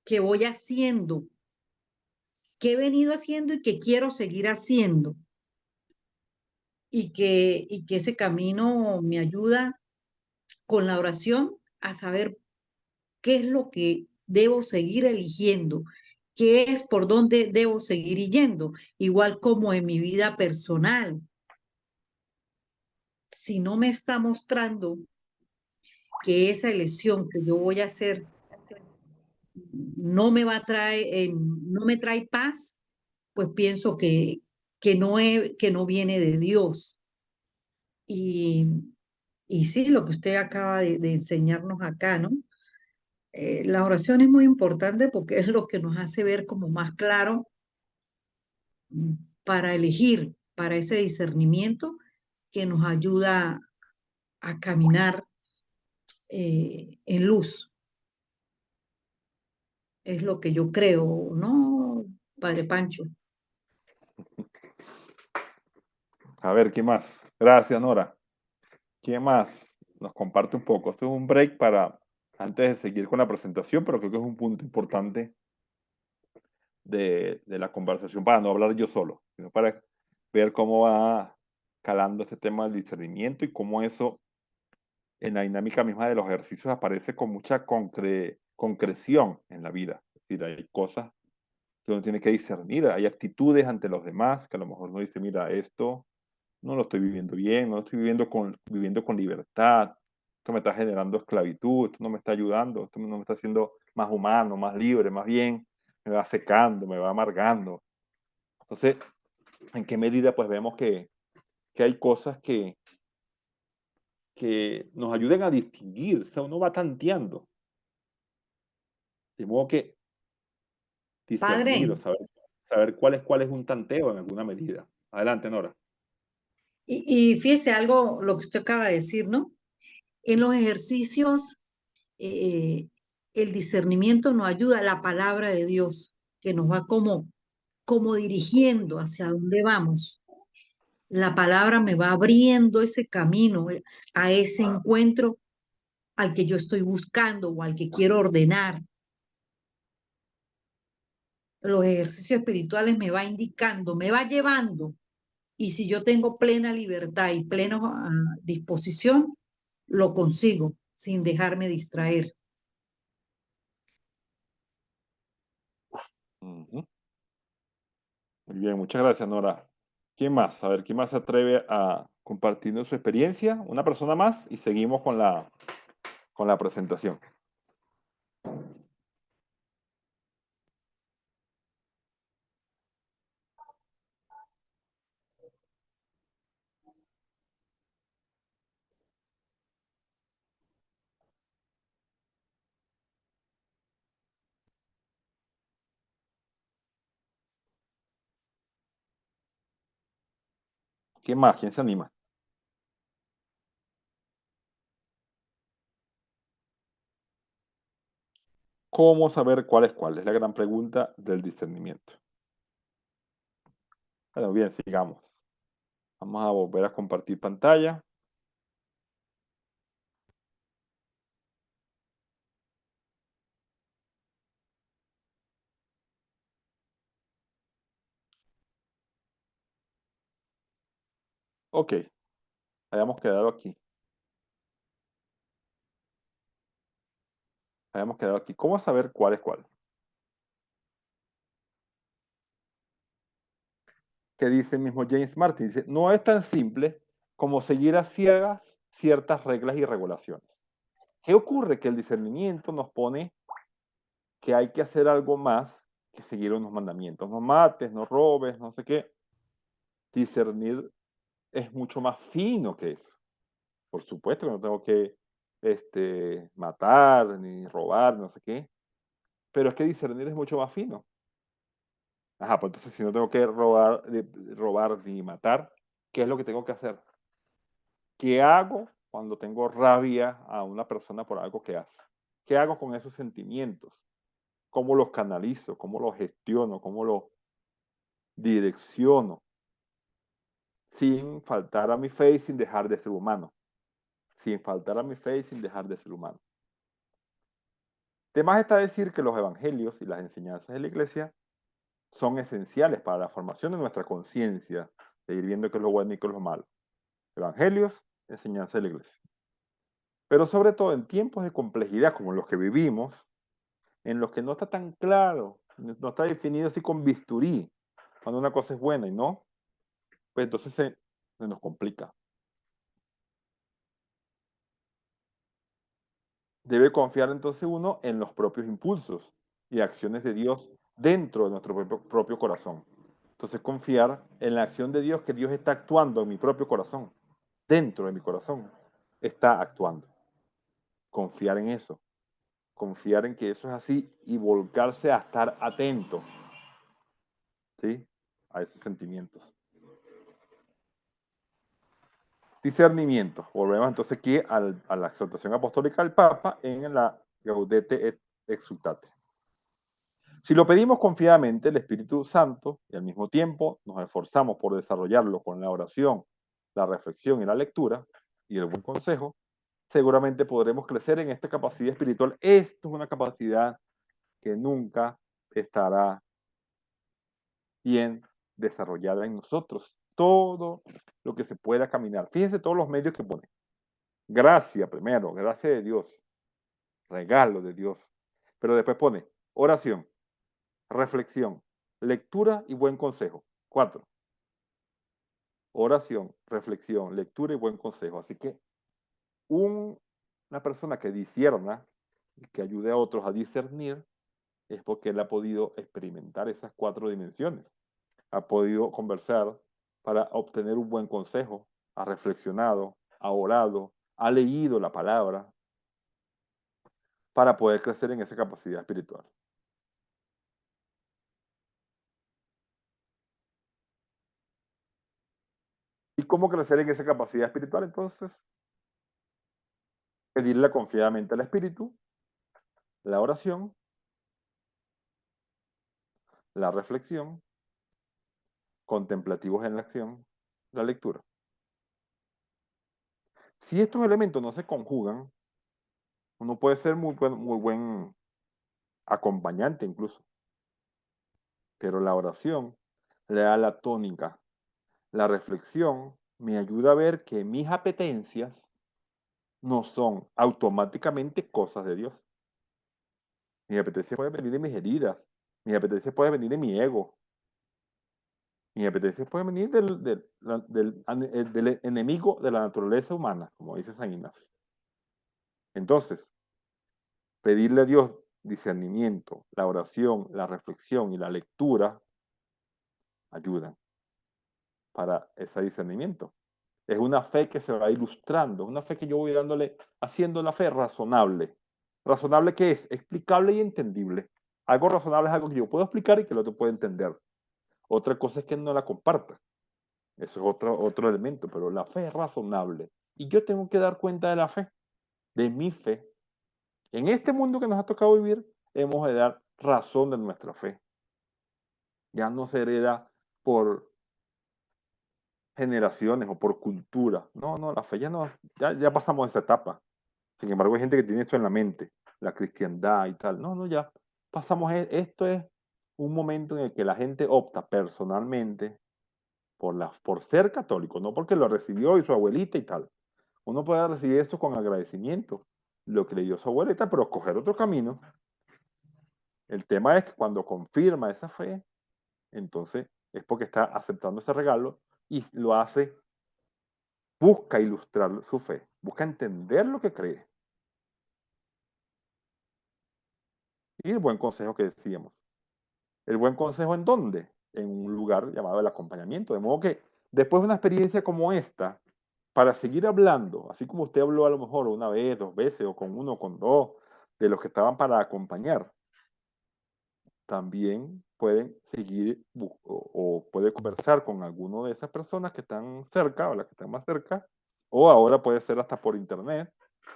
que voy haciendo, que he venido haciendo y que quiero seguir haciendo. Y que ese camino me ayuda con la oración a saber qué es lo que debo seguir eligiendo, qué es por dónde debo seguir yendo, igual como en mi vida personal. Si no me está mostrando que esa elección que yo voy a hacer no me trae paz, pues pienso que no viene de Dios. Y, y sí, lo que usted acaba de enseñarnos acá, ¿no? La oración es muy importante porque es lo que nos hace ver como más claro mm, para elegir, para ese discernimiento que nos ayuda a caminar en luz. Es lo que yo creo, ¿no, Padre Pancho? A ver, ¿qué más? Gracias, Nora. ¿Qué más? Nos comparte un poco. Esto es un break para, antes de seguir con la presentación, pero creo que es un punto importante de la conversación para no hablar yo solo, sino para ver cómo va calando este tema del discernimiento y cómo eso en la dinámica misma de los ejercicios aparece con mucha concreción en la vida. Es decir, hay cosas que uno tiene que discernir, hay actitudes ante los demás que a lo mejor uno dice, mira, esto no lo estoy viviendo bien, no lo estoy viviendo con libertad, esto me está generando esclavitud, esto no me está ayudando, esto no me está haciendo más humano, más libre, más bien me va secando, me va amargando. Entonces, ¿en qué medida pues vemos que hay cosas que nos ayuden a distinguir? O sea, uno va tanteando. De modo que discernir Padre, o saber cuál es un tanteo en alguna medida. Adelante, Nora. y fíjese algo, lo que usted acaba de decir, ¿no? En los ejercicios, eh, el discernimiento nos ayuda, la palabra de Dios, que nos va como dirigiendo hacia dónde vamos. La palabra me va abriendo ese camino a ese encuentro al que yo estoy buscando o al que quiero ordenar. Los ejercicios espirituales me va indicando, me va llevando. Y si yo tengo plena libertad y plena disposición, lo consigo sin dejarme distraer. Ujú. Muy bien, muchas gracias, Nora. ¿Quién más? A ver, ¿quién más se atreve a compartirnos su experiencia? Una persona más y seguimos con la presentación. ¿Quién más? ¿Quién se anima? ¿Cómo saber cuál es cuál? Es la gran pregunta del discernimiento. Bueno, bien, sigamos. Vamos a volver a compartir pantalla. Ok, hayamos quedado aquí. Hayamos quedado aquí. ¿Cómo saber cuál es cuál? Que dice el mismo James Martin, dice, no es tan simple como seguir a ciegas ciertas reglas y regulaciones. ¿Qué ocurre? Que el discernimiento nos pone que hay que hacer algo más que seguir unos mandamientos. No mates, no robes, no sé qué. Discernir es mucho más fino que eso. Por supuesto que no tengo que matar, ni robar, no sé qué. Pero es que discernir es mucho más fino. Ajá, pues entonces si no tengo que robar ni matar, ¿qué es lo que tengo que hacer? ¿Qué hago cuando tengo rabia a una persona por algo que hace? ¿Qué hago con esos sentimientos? ¿Cómo los canalizo? ¿Cómo los gestiono? ¿Cómo los direcciono? Sin faltar a mi fe y sin dejar de ser humano. Sin faltar a mi fe y sin dejar de ser humano. Además está decir que los evangelios y las enseñanzas de la iglesia son esenciales para la formación de nuestra conciencia, de ir viendo qué es lo bueno y qué es lo malo. Evangelios, enseñanza de la iglesia. Pero sobre todo en tiempos de complejidad como los que vivimos, en los que no está tan claro, no está definido así con bisturí, cuando una cosa es buena y no, pues entonces se nos complica. Debe confiar entonces uno en los propios impulsos y acciones de Dios dentro de nuestro propio corazón. Entonces confiar en la acción de Dios, que Dios está actuando en mi propio corazón, dentro de mi corazón, está actuando. Confiar en eso, confiar en que eso es así y volcarse a estar atento, ¿sí? A esos sentimientos. Discernimiento. Volvemos entonces aquí a la exhortación apostólica del Papa en la Gaudete et Exultate. Si lo pedimos confiadamente, el Espíritu Santo, y al mismo tiempo nos esforzamos por desarrollarlo con la oración, la reflexión y la lectura, y el buen consejo, seguramente podremos crecer en esta capacidad espiritual. Esto es una capacidad que nunca estará bien desarrollada en nosotros. Todo lo que se pueda caminar. Fíjense todos los medios que pone. Gracia primero, gracia de Dios, regalo de Dios. Pero después pone oración, reflexión, lectura y buen consejo. 4. Oración, reflexión, lectura y buen consejo. Así que una persona que discierna, que ayude a otros a discernir, es porque él ha podido experimentar esas 4 dimensiones. Ha podido conversar para obtener un buen consejo, ha reflexionado, ha orado, ha leído la palabra para poder crecer en esa capacidad espiritual. ¿Y cómo crecer en esa capacidad espiritual? Entonces, pedirle confiadamente al Espíritu, la oración, la reflexión, contemplativos en la acción, la lectura. Si estos elementos no se conjugan, Uno puede ser muy buen acompañante incluso, pero la oración le da la tónica. La reflexión me ayuda a ver que mis apetencias no son automáticamente cosas de Dios. Mis apetencias pueden venir de mis heridas, mis apetencias pueden venir de mi ego, mis apetencias pueden venir del enemigo de la naturaleza humana, como dice San Ignacio. Entonces, pedirle a Dios discernimiento, la oración, la reflexión y la lectura ayudan para ese discernimiento. Es una fe que se va ilustrando, una fe que yo voy dándole, haciendo la fe razonable. ¿Razonable qué es? Explicable y entendible. Algo razonable es algo que yo puedo explicar y que el otro puede entender. Otra cosa es que no la comparta. Eso es otro elemento, pero la fe es razonable. Y yo tengo que dar cuenta de la fe, de mi fe. En este mundo que nos ha tocado vivir, hemos de dar razón de nuestra fe. Ya no se hereda por generaciones o por cultura. No, no, la fe ya no, ya pasamos esa etapa. Sin embargo, hay gente que tiene esto en la mente, la cristiandad y tal. No, no, ya pasamos, esto es un momento en el que la gente opta personalmente por ser católico, no porque lo recibió y su abuelita y tal. Uno puede recibir esto con agradecimiento, lo que le dio su abuelita, pero escoger otro camino. El tema es que cuando confirma esa fe, entonces es porque está aceptando ese regalo y lo hace, busca ilustrar su fe, busca entender lo que cree. Y el buen consejo que decíamos. ¿El buen consejo en dónde? En un lugar llamado el acompañamiento. De modo que después de una experiencia como esta, para seguir hablando, así como usted habló a lo mejor una vez, dos veces, o con uno, con dos, de los que estaban para acompañar, también pueden seguir o puede conversar con alguno de esas personas que están cerca o las que están más cerca, o ahora puede ser hasta por internet,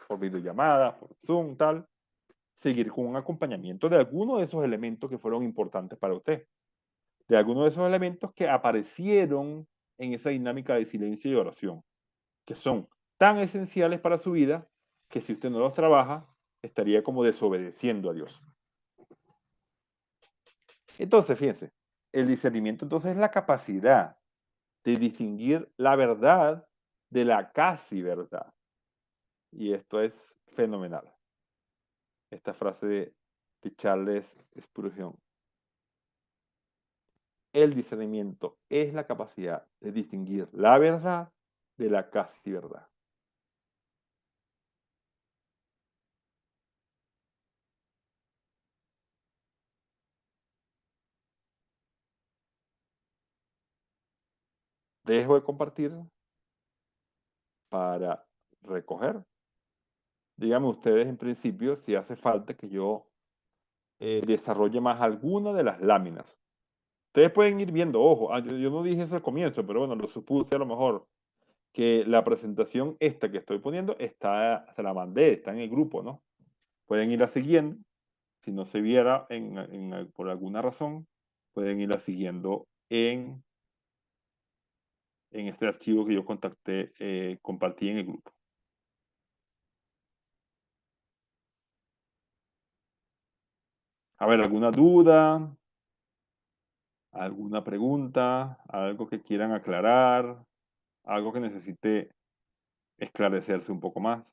por videollamada, por Zoom, tal, seguir con un acompañamiento de alguno de esos elementos que fueron importantes para usted, de algunos de esos elementos que aparecieron en esa dinámica de silencio y oración, que son tan esenciales para su vida que si usted no los trabaja, estaría como desobedeciendo a Dios. Entonces, fíjense, el discernimiento entonces es la capacidad de distinguir la verdad de la casi verdad. Y esto es fenomenal. Esta frase de Charles Spurgeon. El discernimiento es la capacidad de distinguir la verdad de la casi verdad. Dejo de compartir para recoger. Díganme ustedes en principio si hace falta que yo desarrolle más alguna de las láminas. Ustedes pueden ir viendo, ojo, yo no dije eso al comienzo, pero bueno, lo supuse a lo mejor, que la presentación esta que estoy poniendo se la mandé, está en el grupo, ¿no? Pueden irla siguiendo. Si no se viera por alguna razón, pueden irla siguiendo en este archivo que yo compartí en el grupo. A ver, ¿alguna duda? ¿Alguna pregunta? ¿Algo que quieran aclarar? ¿Algo que necesite esclarecerse un poco más?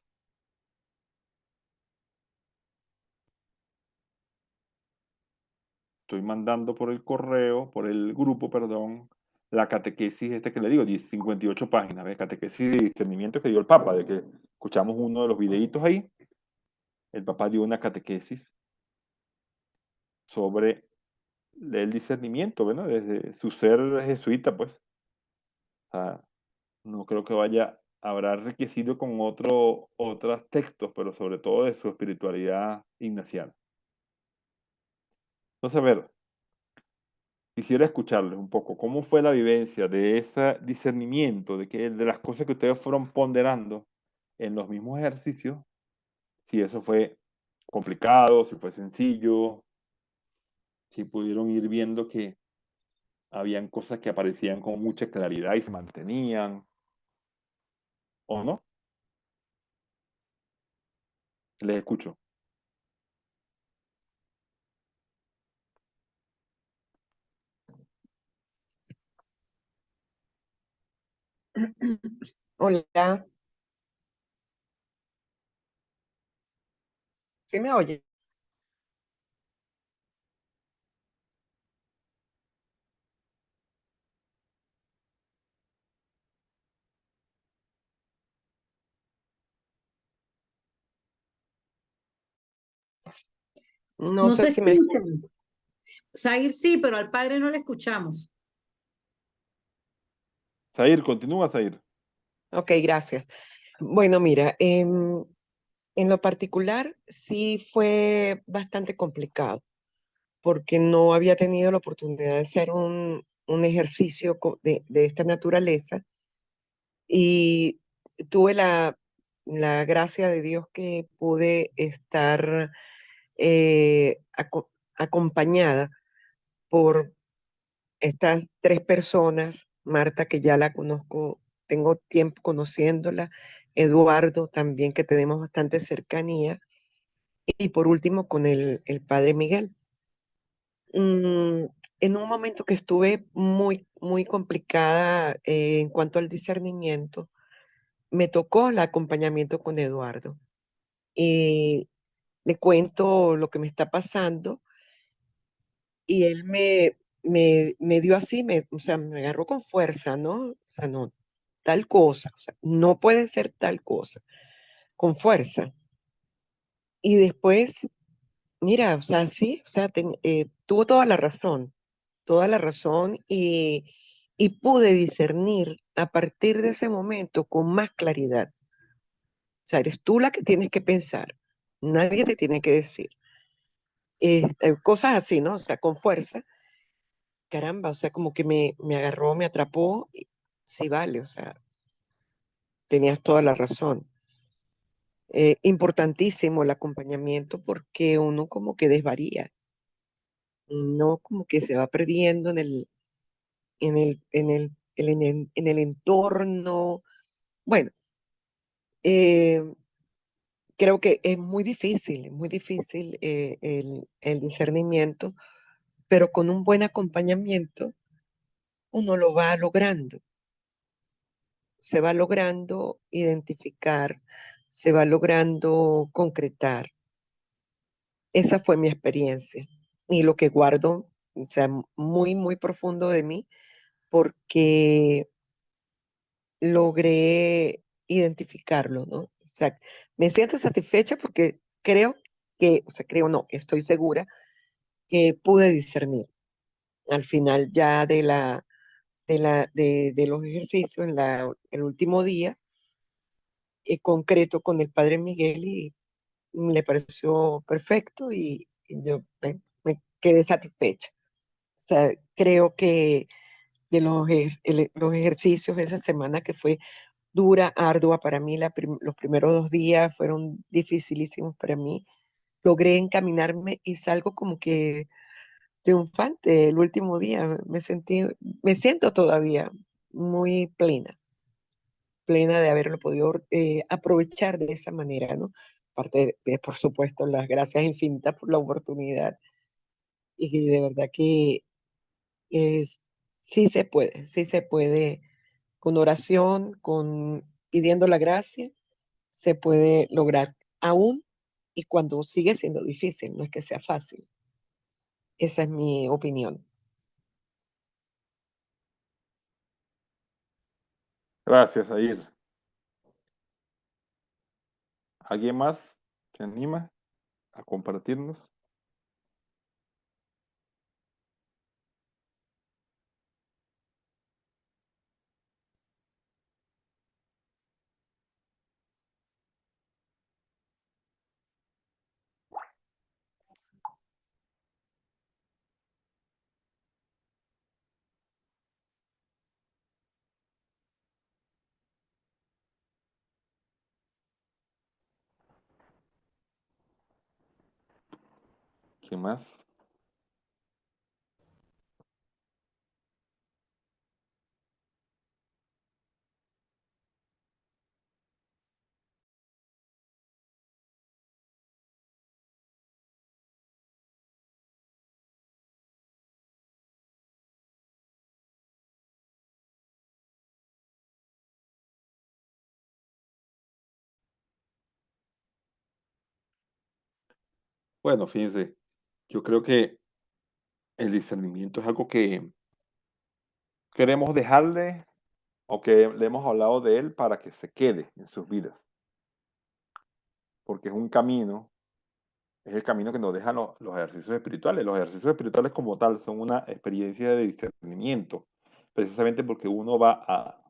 Estoy mandando por el correo, por el grupo, perdón, la catequesis que le digo, 58 páginas, ¿ves? Catequesis de discernimiento que dio el Papa, de que escuchamos uno de los videitos ahí. El Papa dio una catequesis sobre el discernimiento, ¿verdad? Desde su ser jesuita, pues. O sea, no creo que habrá enriquecido con otros textos, pero sobre todo de su espiritualidad ignaciana. Entonces, a ver, quisiera escucharles un poco cómo fue la vivencia de ese discernimiento, de las cosas que ustedes fueron ponderando en los mismos ejercicios, si eso fue complicado, si fue sencillo, si pudieron ir viendo que habían cosas que aparecían con mucha claridad y se mantenían, ¿o no? Les escucho. Hola, ¿sí me oye? No No se sé si me escucha. escucha. Zair sí, pero al padre no le escuchamos. Zair, continúa, Zair. Ok, gracias. Bueno, mira, en lo particular sí fue bastante complicado porque no había tenido la oportunidad de hacer un ejercicio de esta naturaleza y tuve la gracia de Dios que pude estar acompañada por estas tres personas, Marta, que ya la conozco, tengo tiempo conociéndola, Eduardo también, que tenemos bastante cercanía, y por último con el padre Miguel. Mm, en un momento que estuve muy, muy complicada en cuanto al discernimiento, me tocó el acompañamiento con Eduardo. Y le cuento lo que me está pasando y él me dio así, o sea, me agarró con fuerza, ¿no? O sea, no, tal cosa, o sea, no puede ser tal cosa, con fuerza. Y después, mira, o sea, sí, o sea, tuvo toda la razón y pude discernir a partir de ese momento con más claridad. O sea, eres tú la que tienes que pensar, nadie te tiene que decir. Cosas así, ¿no? O sea, con fuerza caramba, o sea, como que me agarró, me atrapó. Sí, vale, o sea, tenías toda la razón. Importantísimo el acompañamiento porque uno como que desvaría, no como que se va perdiendo en el entorno. Bueno, eh, creo que es muy difícil el discernimiento, pero con un buen acompañamiento uno lo va logrando. Se va logrando identificar, se va logrando concretar. Esa fue mi experiencia y lo que guardo, o sea, muy, muy profundo de mí, porque logré identificarlo, ¿no? O sea, me siento satisfecha porque creo que, o sea, creo no, estoy segura que pude discernir al final ya de los ejercicios en el último día concreto con el padre Miguel y le pareció perfecto y yo me quedé satisfecha. O sea, creo que de los ejercicios de esa semana que fue dura, ardua para mí, los primeros 2 días fueron dificilísimos para mí. Logré encaminarme y salgo como que triunfante el último día. Me siento todavía muy plena de haberlo podido aprovechar de esa manera, ¿no? Aparte de, por supuesto, las gracias infinitas por la oportunidad y de verdad que es, sí se puede, con oración, con pidiendo la gracia, se puede lograr aún y cuando sigue siendo difícil, no es que sea fácil. Esa es mi opinión. Gracias, Zair. ¿Alguien más se anima a compartirnos? ¿Quién más? Bueno, fíjense, yo creo que el discernimiento es algo que queremos dejarle o que le hemos hablado de él para que se quede en sus vidas, porque es un camino, es el camino que nos dejan los ejercicios espirituales. Los ejercicios espirituales como tal son una experiencia de discernimiento, precisamente porque uno va a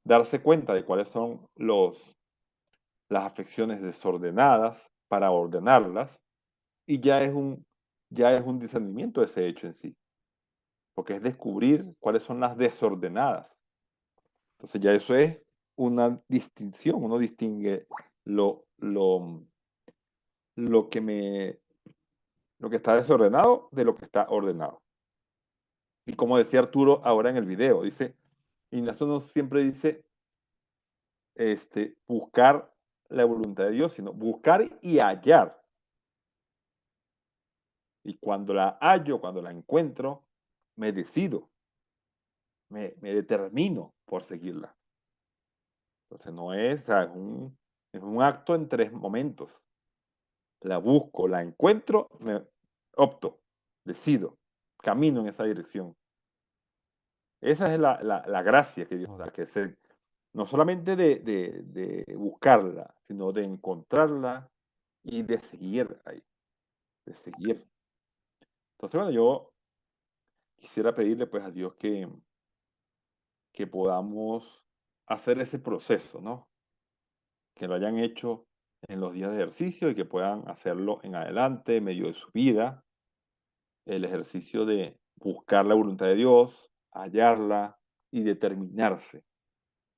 darse cuenta de cuáles son las afecciones desordenadas para ordenarlas, y ya es un discernimiento ese hecho en sí, porque es descubrir cuáles son las desordenadas. Entonces ya eso es una distinción, uno distingue lo, lo, lo que lo que está desordenado de lo que está ordenado. Y como decía Arturo ahora en el video, dice, Ignacio no siempre dice buscar la voluntad de Dios, sino buscar y hallar. Y cuando la hallo, cuando la encuentro, me decido, me determino por seguirla. Entonces no es, o sea, es un acto en 3 momentos. La busco, la encuentro, me opto, decido, camino en esa dirección. Esa es la gracia que Dios da, que es no solamente de buscarla, sino de encontrarla y de seguir ahí, de seguir. Entonces, bueno, yo quisiera pedirle pues a Dios que podamos hacer ese proceso, ¿no? Que lo hayan hecho en los días de ejercicio y que puedan hacerlo en adelante, en medio de su vida, el ejercicio de buscar la voluntad de Dios, hallarla y determinarse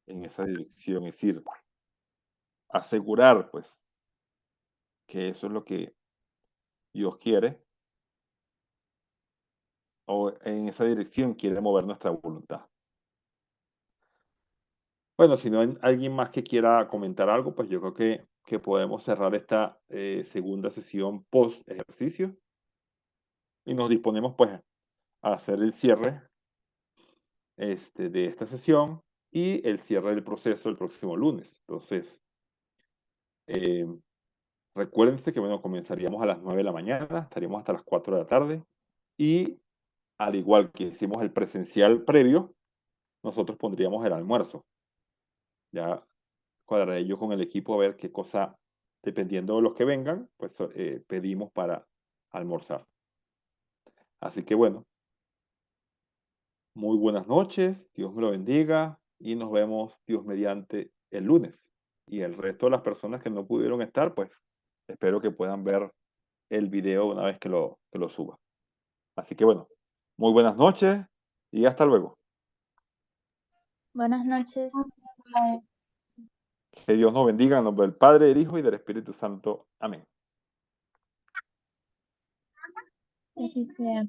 en esa dirección, es decir, asegurar pues que eso es lo que Dios quiere o en esa dirección quiere mover nuestra voluntad. Bueno, si no hay alguien más que quiera comentar algo, pues yo creo que podemos cerrar esta segunda sesión post ejercicio y nos disponemos pues a hacer el cierre de esta sesión y el cierre del proceso el próximo lunes. Entonces, recuérdense que bueno, comenzaríamos a las 9 de la mañana, estaríamos hasta las 4 de la tarde y al igual que hicimos el presencial previo, nosotros pondríamos el almuerzo. Ya cuadraré yo con el equipo a ver qué cosa, dependiendo de los que vengan, pues pedimos para almorzar. Así que bueno, muy buenas noches, Dios me lo bendiga y nos vemos Dios mediante el lunes. Y el resto de las personas que no pudieron estar, pues espero que puedan ver el video una vez que lo suba. Así que bueno, muy buenas noches y hasta luego. Buenas noches. Que Dios nos bendiga en nombre del Padre, del Hijo y del Espíritu Santo. Amén. Así sea.